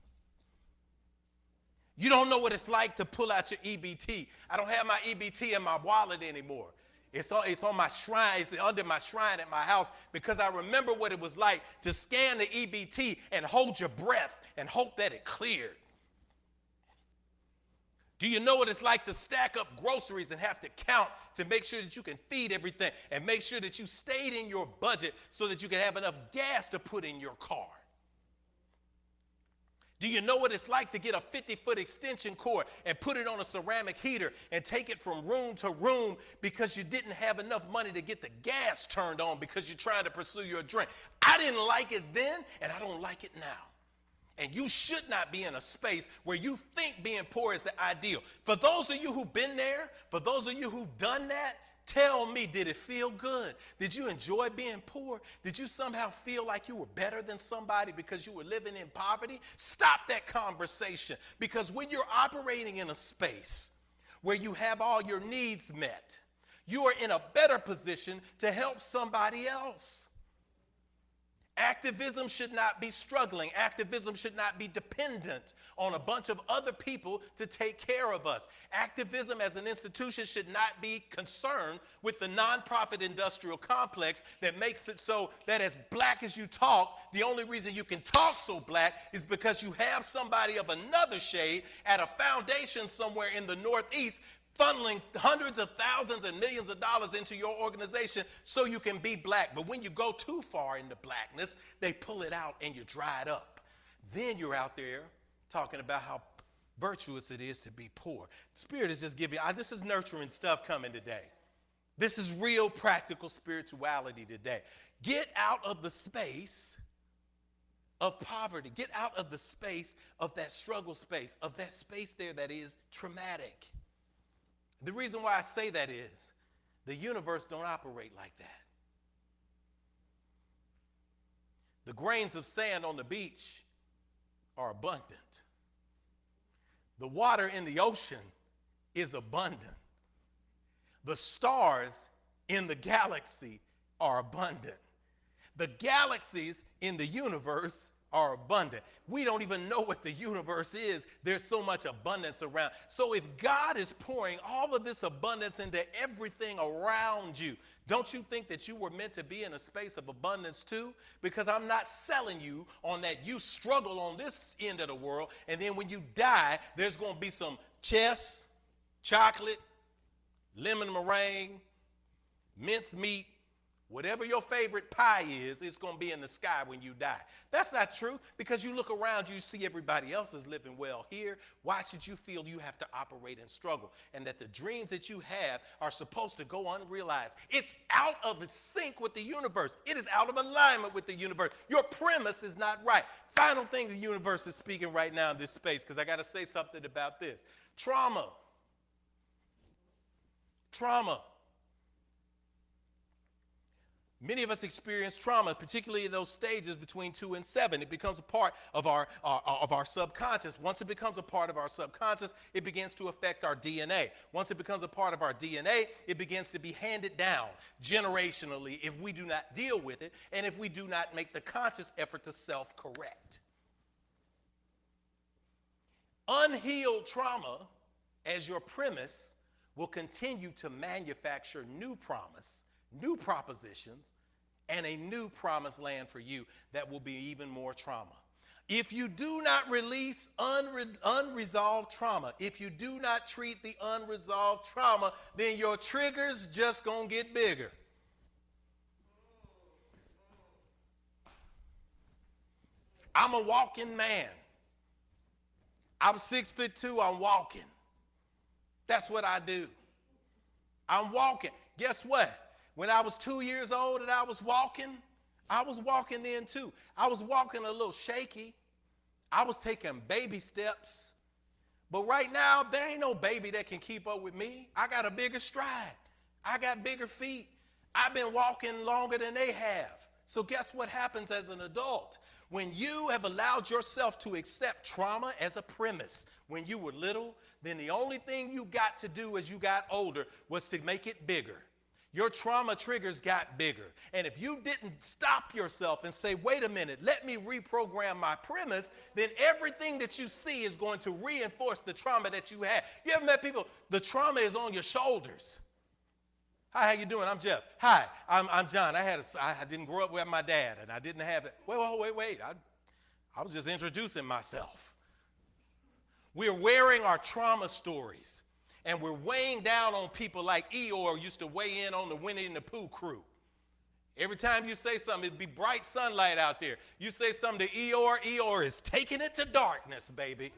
You don't know what it's like to pull out your EBT. I don't have my EBT in my wallet anymore. It's on my shrine. It's under my shrine at my house because I remember what it was like to scan the EBT and hold your breath and hope that it cleared. Do you know what it's like to stack up groceries and have to count to make sure that you can feed everything and make sure that you stayed in your budget so that you can have enough gas to put in your car? Do you know what it's like to get a 50-foot extension cord and put it on a ceramic heater and take it from room to room because you didn't have enough money to get the gas turned on because you're trying to pursue your dream? I didn't like it then, and I don't like it now. And you should not be in a space where you think being poor is the ideal. For those of you who've been there, for those of you who've done that, tell me, did it feel good? Did you enjoy being poor? Did you somehow feel like you were better than somebody because you were living in poverty? Stop that conversation, because when you're operating in a space where you have all your needs met, you are in a better position to help somebody else. Activism should not be struggling. Activism should not be dependent on a bunch of other people to take care of us. Activism as an institution should not be concerned with the nonprofit industrial complex that makes it so that as black as you talk, the only reason you can talk so black is because you have somebody of another shade at a foundation somewhere in the Northeast funneling hundreds of thousands and millions of dollars into your organization so you can be black. But when you go too far into blackness, they pull it out and you're dried up. Then you're out there talking about how virtuous it is to be poor. Spirit is just giving, this is nurturing stuff coming today. This is real practical spirituality today. Get out of the space of poverty. Get out of the space of that struggle space, of that space there that is traumatic. The reason why I say that is the universe don't operate like that. The grains of sand on the beach are abundant. The water in the ocean is abundant. The stars in the galaxy are abundant. The galaxies in the universe are abundant. We don't even know what the universe is. There's so much abundance around. So if God is pouring all of this abundance into everything around you, don't you think that you were meant to be in a space of abundance too? Because I'm not selling you on that you struggle on this end of the world, and then when you die, there's going to be some chess, chocolate, lemon meringue, mince meat, whatever your favorite pie is, it's going to be in the sky when you die. That's not true, because you look around, you see everybody else is living well here. Why should you feel you have to operate and struggle? And that the dreams that you have are supposed to go unrealized. It's out of sync with the universe. It is out of alignment with the universe. Your premise is not right. Final thing the universe is speaking right now in this space, because I got to say something about this. Trauma. Trauma. Many of us experience trauma, particularly in those stages between 2 and 7. It becomes a part of our subconscious. Once it becomes a part of our subconscious, it begins to affect our DNA. Once it becomes a part of our DNA, it begins to be handed down generationally if we do not deal with it and if we do not make the conscious effort to self-correct. Unhealed trauma, as your premise, will continue to manufacture new promise, new propositions, and a new promised land for you that will be even more trauma. If you do not release unresolved trauma, if you do not treat the unresolved trauma, then your trigger's just gonna get bigger. I'm a walking man. I'm 6'2", I'm walking. That's what I do. I'm walking. Guess what? When I was 2 years old and I was walking then too. I was walking a little shaky. I was taking baby steps. But right now, there ain't no baby that can keep up with me. I got a bigger stride. I got bigger feet. I've been walking longer than they have. So guess what happens as an adult? When you have allowed yourself to accept trauma as a premise when you were little, then the only thing you got to do as you got older was to make it bigger. Your trauma triggers got bigger. And if you didn't stop yourself and say, wait a minute, let me reprogram my premise, then everything that you see is going to reinforce the trauma that you had. You ever met people, the trauma is on your shoulders. Hi, how you doing? I'm Jeff. Hi, I'm John. I didn't grow up with my dad, and I didn't have it. Wait. I was just introducing myself. We're wearing our trauma stories. And we're weighing down on people like Eeyore used to weigh in on the Winnie and the Pooh crew. Every time you say something, it'd be bright sunlight out there. You say something to Eeyore, Eeyore is taking it to darkness, baby.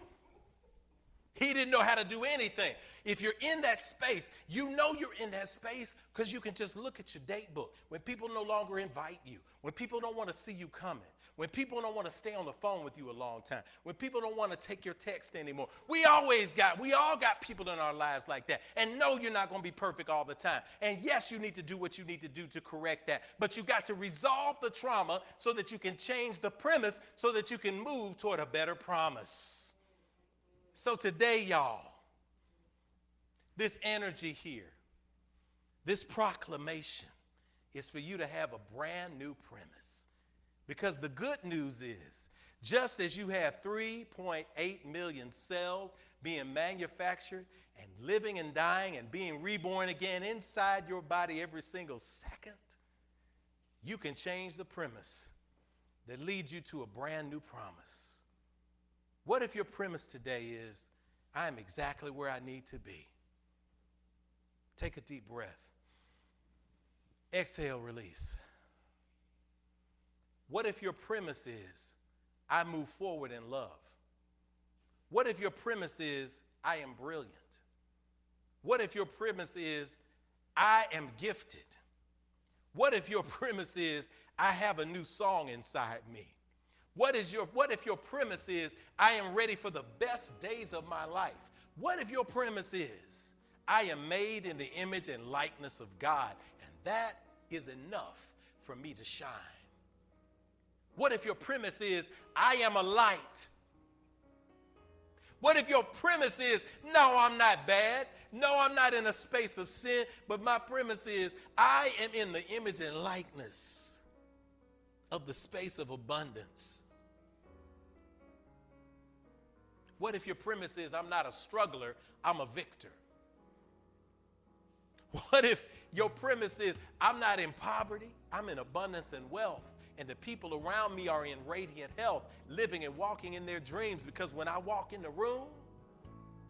He didn't know how to do anything. If you're in that space, you know you're in that space because you can just look at your date book. When people no longer invite you, when people don't want to see you coming, when people don't want to stay on the phone with you a long time, when people don't want to take your text anymore. We all got people in our lives like that. And no, you're not going to be perfect all the time. And yes, you need to do what you need to do to correct that. But you got to resolve the trauma so that you can change the premise so that you can move toward a better promise. So today, y'all, this energy here, this proclamation is for you to have a brand new premise. Because the good news is, just as you have 3.8 million cells being manufactured and living and dying and being reborn again inside your body every single second, you can change the premise that leads you to a brand new promise. What if your premise today is, I'm exactly where I need to be? Take a deep breath. Exhale, release. What if your premise is, I move forward in love? What if your premise is, I am brilliant? What if your premise is, I am gifted? What if your premise is, I have a new song inside me? What if your premise is, I am ready for the best days of my life? What if your premise is, I am made in the image and likeness of God, and that is enough for me to shine? What if your premise is, I am a light? What if your premise is, no, I'm not bad. No, I'm not in a space of sin. But my premise is, I am in the image and likeness of the space of abundance. What if your premise is, I'm not a struggler, I'm a victor? What if your premise is, I'm not in poverty, I'm in abundance and wealth? And the people around me are in radiant health, living and walking in their dreams, because when I walk in the room,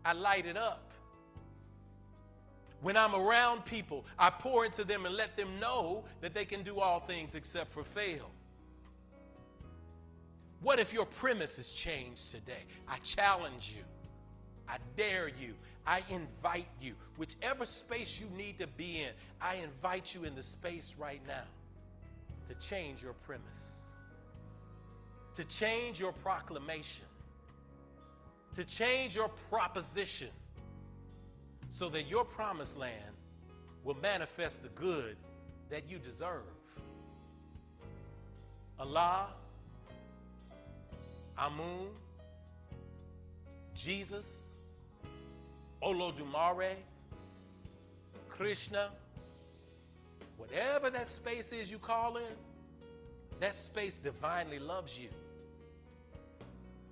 I light it up. When I'm around people, I pour into them and let them know that they can do all things except for fail. What if your premise is changed today? I challenge you. I dare you. I invite you. Whichever space you need to be in, I invite you in the space right now to change your premise, to change your proclamation, to change your proposition so that your promised land will manifest the good that you deserve. Allah, Amun, Jesus, Olodumare, Krishna, whatever that space is you call in, that space divinely loves you.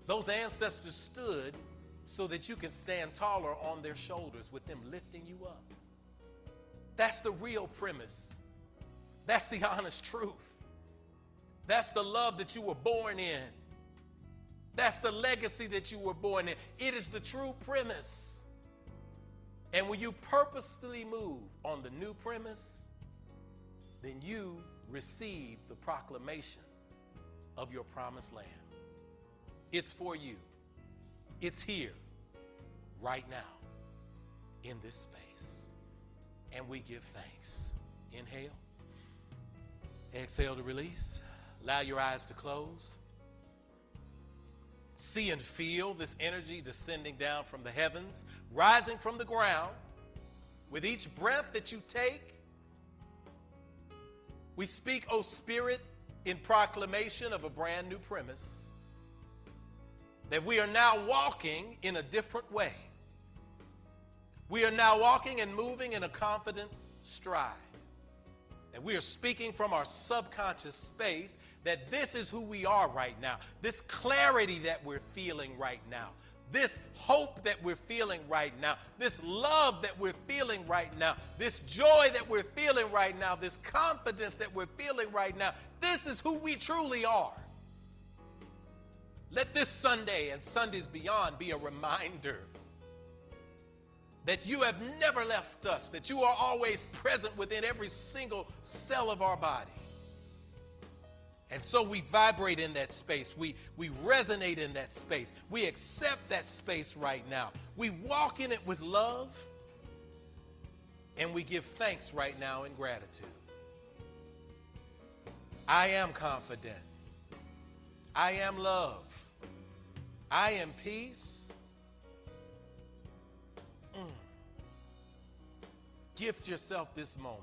Those ancestors stood so that you can stand taller on their shoulders with them lifting you up. That's the real premise. That's the honest truth. That's the love that you were born in. That's the legacy that you were born in. It is the true premise. And when you purposefully move on the new premise, then you receive the proclamation of your promised land. It's for you. It's here, right now, in this space. And we give thanks. Inhale. Exhale to release. Allow your eyes to close. See and feel this energy descending down from the heavens, rising from the ground. With each breath that you take, we speak, O Spirit, in proclamation of a brand new premise, that we are now walking in a different way. We are now walking and moving in a confident stride. That we are speaking from our subconscious space, that this is who we are right now. This clarity that we're feeling right now. This hope that we're feeling right now. This love that we're feeling right now. This joy that we're feeling right now. This confidence that we're feeling right now. This is who we truly are. Let this Sunday and Sundays beyond be a reminder that you have never left us, that you are always present within every single cell of our body. And so we vibrate in that space. We resonate in that space. We accept that space right now. We walk in it with love. And we give thanks right now in gratitude. I am confident. I am love. I am peace. Gift yourself this moment.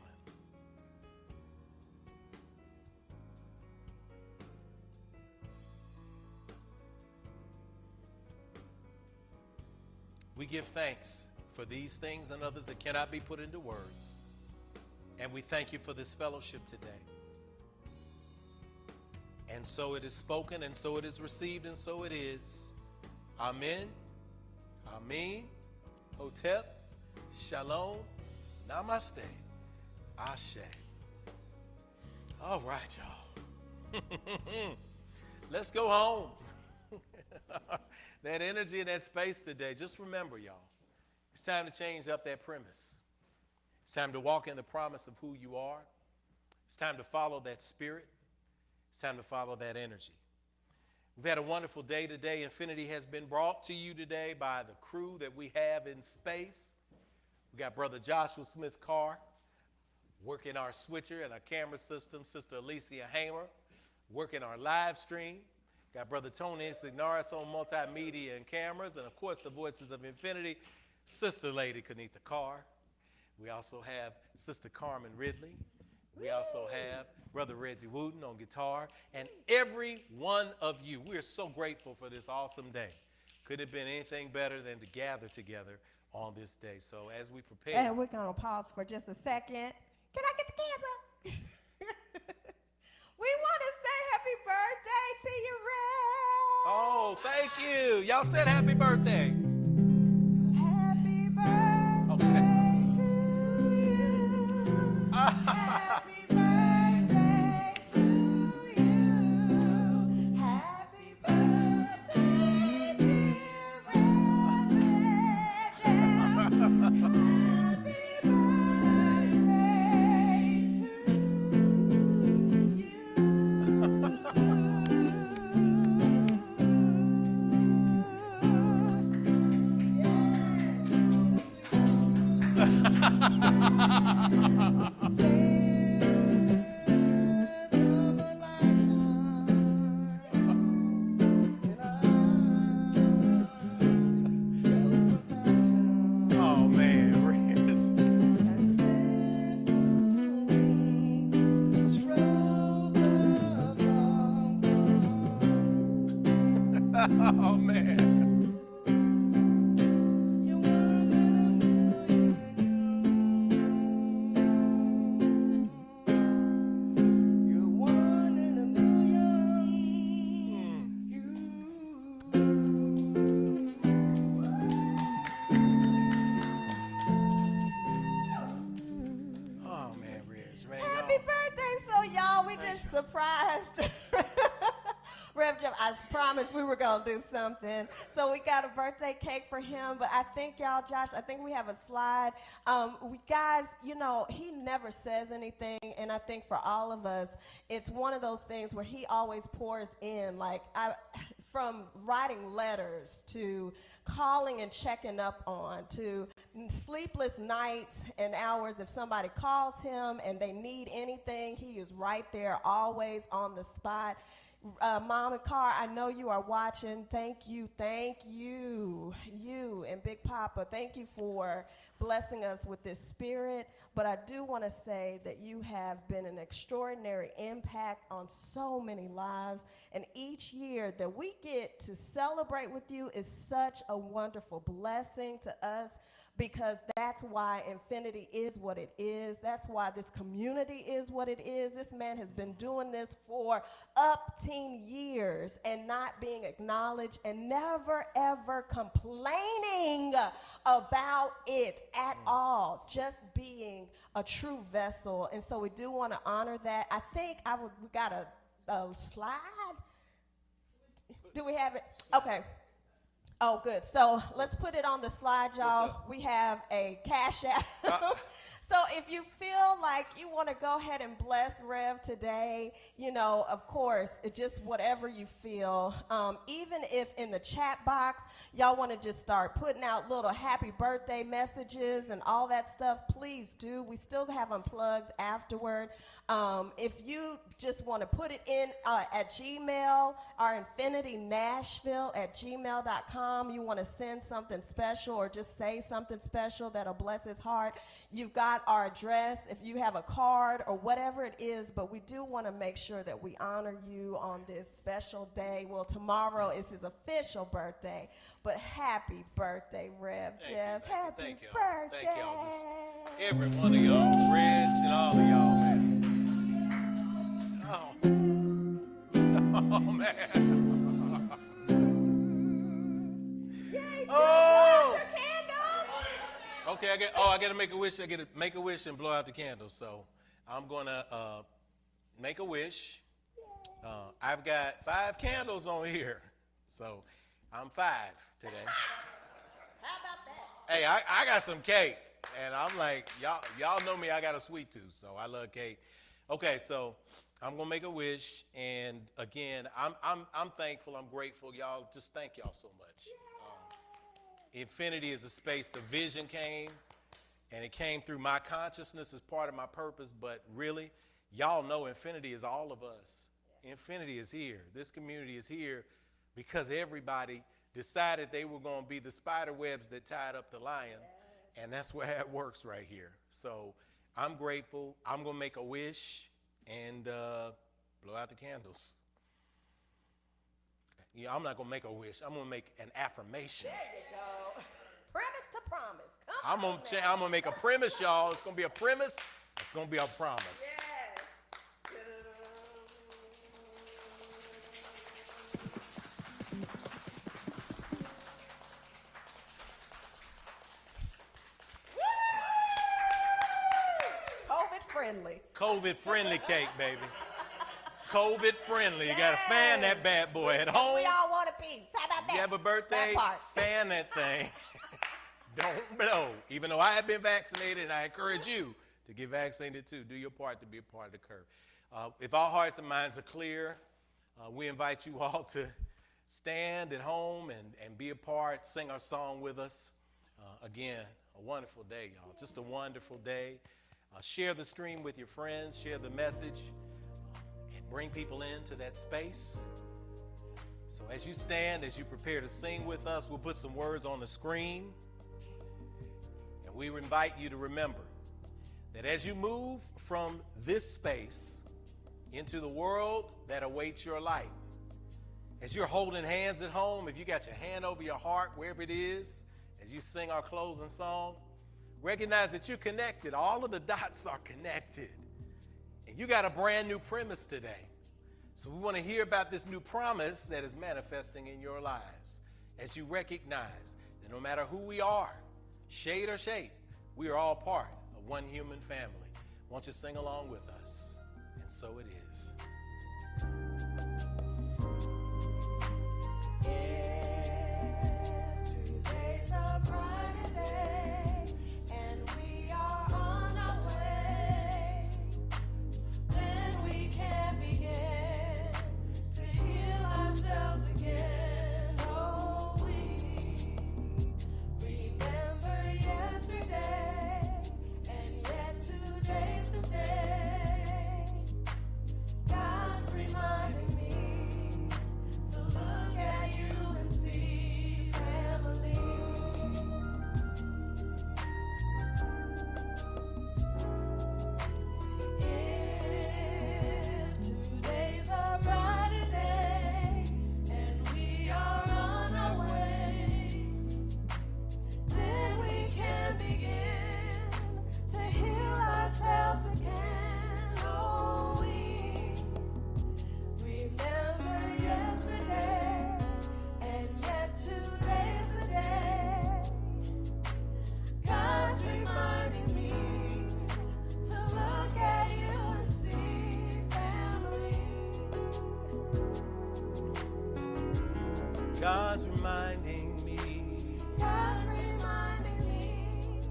We give thanks for these things and others that cannot be put into words. And we thank you for this fellowship today. And so it is spoken, and so it is received, and so it is. Amen. Amen. Hotep. Shalom. Namaste. Ashe. All right, y'all. Let's go home. That energy and that space today. Just remember, y'all, it's time to change up that premise. It's time to walk in the promise of who you are. It's time to follow that spirit. It's time to follow that energy. We've had a wonderful day today. Infinity has been brought to you today by the crew that we have in space. We got Brother Joshua Smith Carr working our switcher and our camera system. Sister Alicia Hamer working our live stream. Got Brother Tony Insignaris on multimedia and cameras. And, of course, the Voices of Infinity, Sister Lady Kenitha Carr. We also have Sister Carmen Ridley. We also have Brother Reggie Wooten on guitar. And every one of you, we are so grateful for this awesome day. Could have been anything better than to gather together on this day. So as we prepare. And we're going to pause for just a second. Can I get the camera? We want to say happy birthday to you, Red. Oh, thank you. Y'all said happy birthday. Happy birthday to you. Happy birthday to you. Happy birthday, dear Reverend Jeff. Happy birthday to Oh, man, Riz. Oh, man. Surprised. Rev Jeff, I promised we were going to do something. So we got a birthday cake for him, but I think y'all, Josh, I think we have a slide. Guys, you know, he never says anything, and I think for all of us, it's one of those things where he always pours in, from writing letters to calling and checking up on, to sleepless nights and hours. If somebody calls him and they need anything, he is right there, always on the spot. Mom and Car, I know you are watching. Thank you, you and Big Papa. Thank you for blessing us with this spirit. But I do want to say that you have been an extraordinary impact on so many lives. And each year that we get to celebrate with you is such a wonderful blessing to us, because that's why Infinity is what it is. That's why this community is what it is. This man has been doing this for up 10 years and not being acknowledged and never, ever complaining about it at all, just being a true vessel. And so we do want to honor that. I think we got a slide. Do we have it? Okay. Oh, good. So let's put it on the slide, y'all. We have a Cash App. So if you feel like you want to go ahead and bless Rev today, you know, of course, it just whatever you feel. Even if in the chat box, y'all want to just start putting out little happy birthday messages and all that stuff, please do. We still have them plugged afterward. If you just want to put it in at Gmail, our infinitynashville@gmail.com, you want to send something special or just say something special that'll bless his heart, you've got our address if you have a card or whatever it is, but we do want to make sure that we honor you on this special day. Well, tomorrow is his official birthday, but happy birthday, Rev Jeff. Happy birthday. Thank y'all. Just every one of y'all, Reds and all of y'all, man. Oh, oh man. Yay, Oh! your candles. Okay, I got to make a wish. I got to make a wish and blow out the candles. So I'm going to make a wish. I've got 5 candles on here. So I'm 5 today. How about that? Hey, I got some cake. And I'm like, y'all know me, I got a sweet tooth. So I love cake. Okay, so I'm going to make a wish. And again, I'm thankful. I'm grateful. Y'all, just thank y'all so much. Infinity is a space, the vision came, and it came through my consciousness as part of my purpose, but really, y'all know infinity is all of us. Infinity is here. This community is here because everybody decided they were going to be the spider webs that tied up the lion, and that's where it works right here. So I'm grateful. I'm going to make a wish and blow out the candles. Yeah, I'm not going to make a wish. I'm going to make an affirmation. There you go. Premise to promise. I'm going to make a premise, y'all. It's going to be a premise. It's going to be a promise. Yes. COVID friendly. COVID friendly cake, baby. COVID friendly. You got to fan that bad boy at home. We all want a piece. How about that? You have a birthday, That part. fan that thing. Don't blow. Even though I have been vaccinated, and I encourage you to get vaccinated too. Do your part to be a part of the curve. If our hearts and minds are clear, we invite you all to stand at home and be a part, sing our song with us. Again, a wonderful day, y'all. Just a wonderful day. Share the stream with your friends. Share the message. And bring people into that space. So as you stand, as you prepare to sing with us, we'll put some words on the screen. And we invite you to remember that as you move from this space into the world that awaits your light, as you're holding hands at home, if you got your hand over your heart, wherever it is, as you sing our closing song, recognize that you're connected. All of the dots are connected. And you got a brand new premise today. So we want to hear about this new promise that is manifesting in your lives as you recognize that no matter who we are, shade or shape, we are all part of one human family. Won't you sing along with us? And so it is. If today's a brighter day and we are on our way, then we can begin to heal ourselves again. Oh, we remember yesterday, and yet today's the day. God's reminding me to look at you and see family. If today's a brighter day and we are on our way, then we can begin to heal ourselves again. Oh, we remember yesterday, and yet today's the day. God's reminding me to look at you and see family. God's reminding me. God's reminding me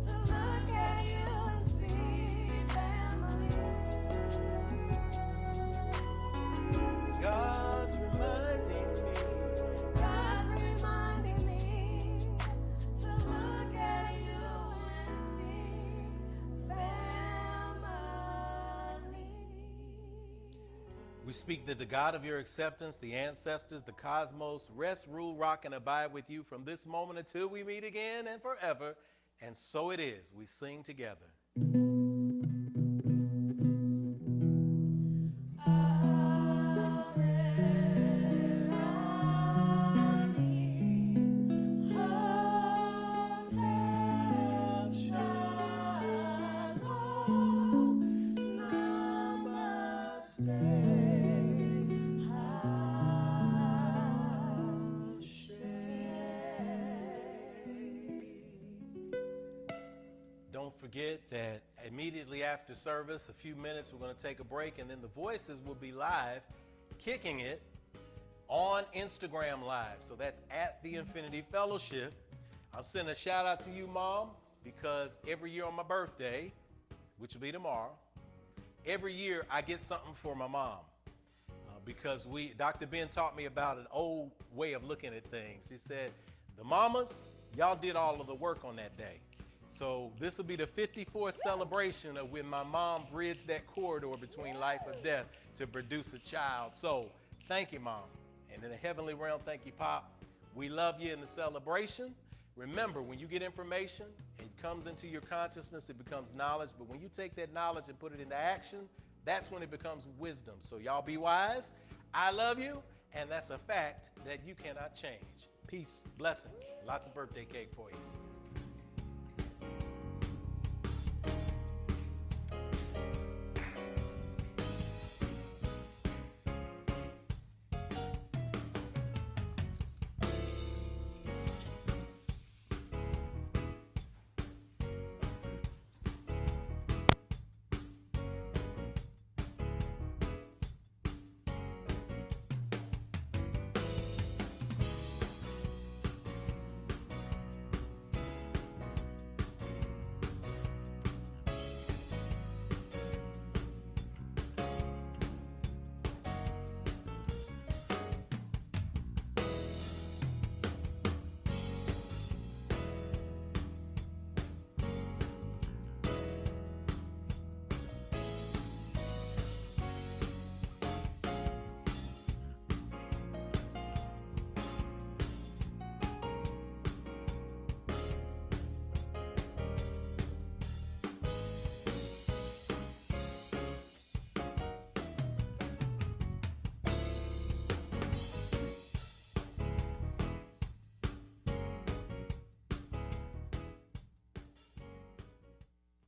to look at you speak that the God of your acceptance, the ancestors, the cosmos, rest, rule, rock, and abide with you from this moment until we meet again and forever. And so it is. We sing together. Don't forget that immediately after service, a few minutes, we're going to take a break, and then the voices will be live, kicking it on Instagram Live. So that's at the Infinity Fellowship. I'm sending a shout out to you, Mom, because every year on my birthday, which will be tomorrow, every year I get something for my mom. Because Dr. Ben taught me about an old way of looking at things. He said, the mamas, y'all did all of the work on that day. So this will be the 54th celebration of when my mom bridged that corridor between life and death to produce a child. So thank you, Mom. And in the heavenly realm, thank you, Pop. We love you in the celebration. Remember, when you get information, it comes into your consciousness, it becomes knowledge. But when you take that knowledge and put it into action, that's when it becomes wisdom. So y'all be wise. I love you. And that's a fact that you cannot change. Peace, blessings, lots of birthday cake for you.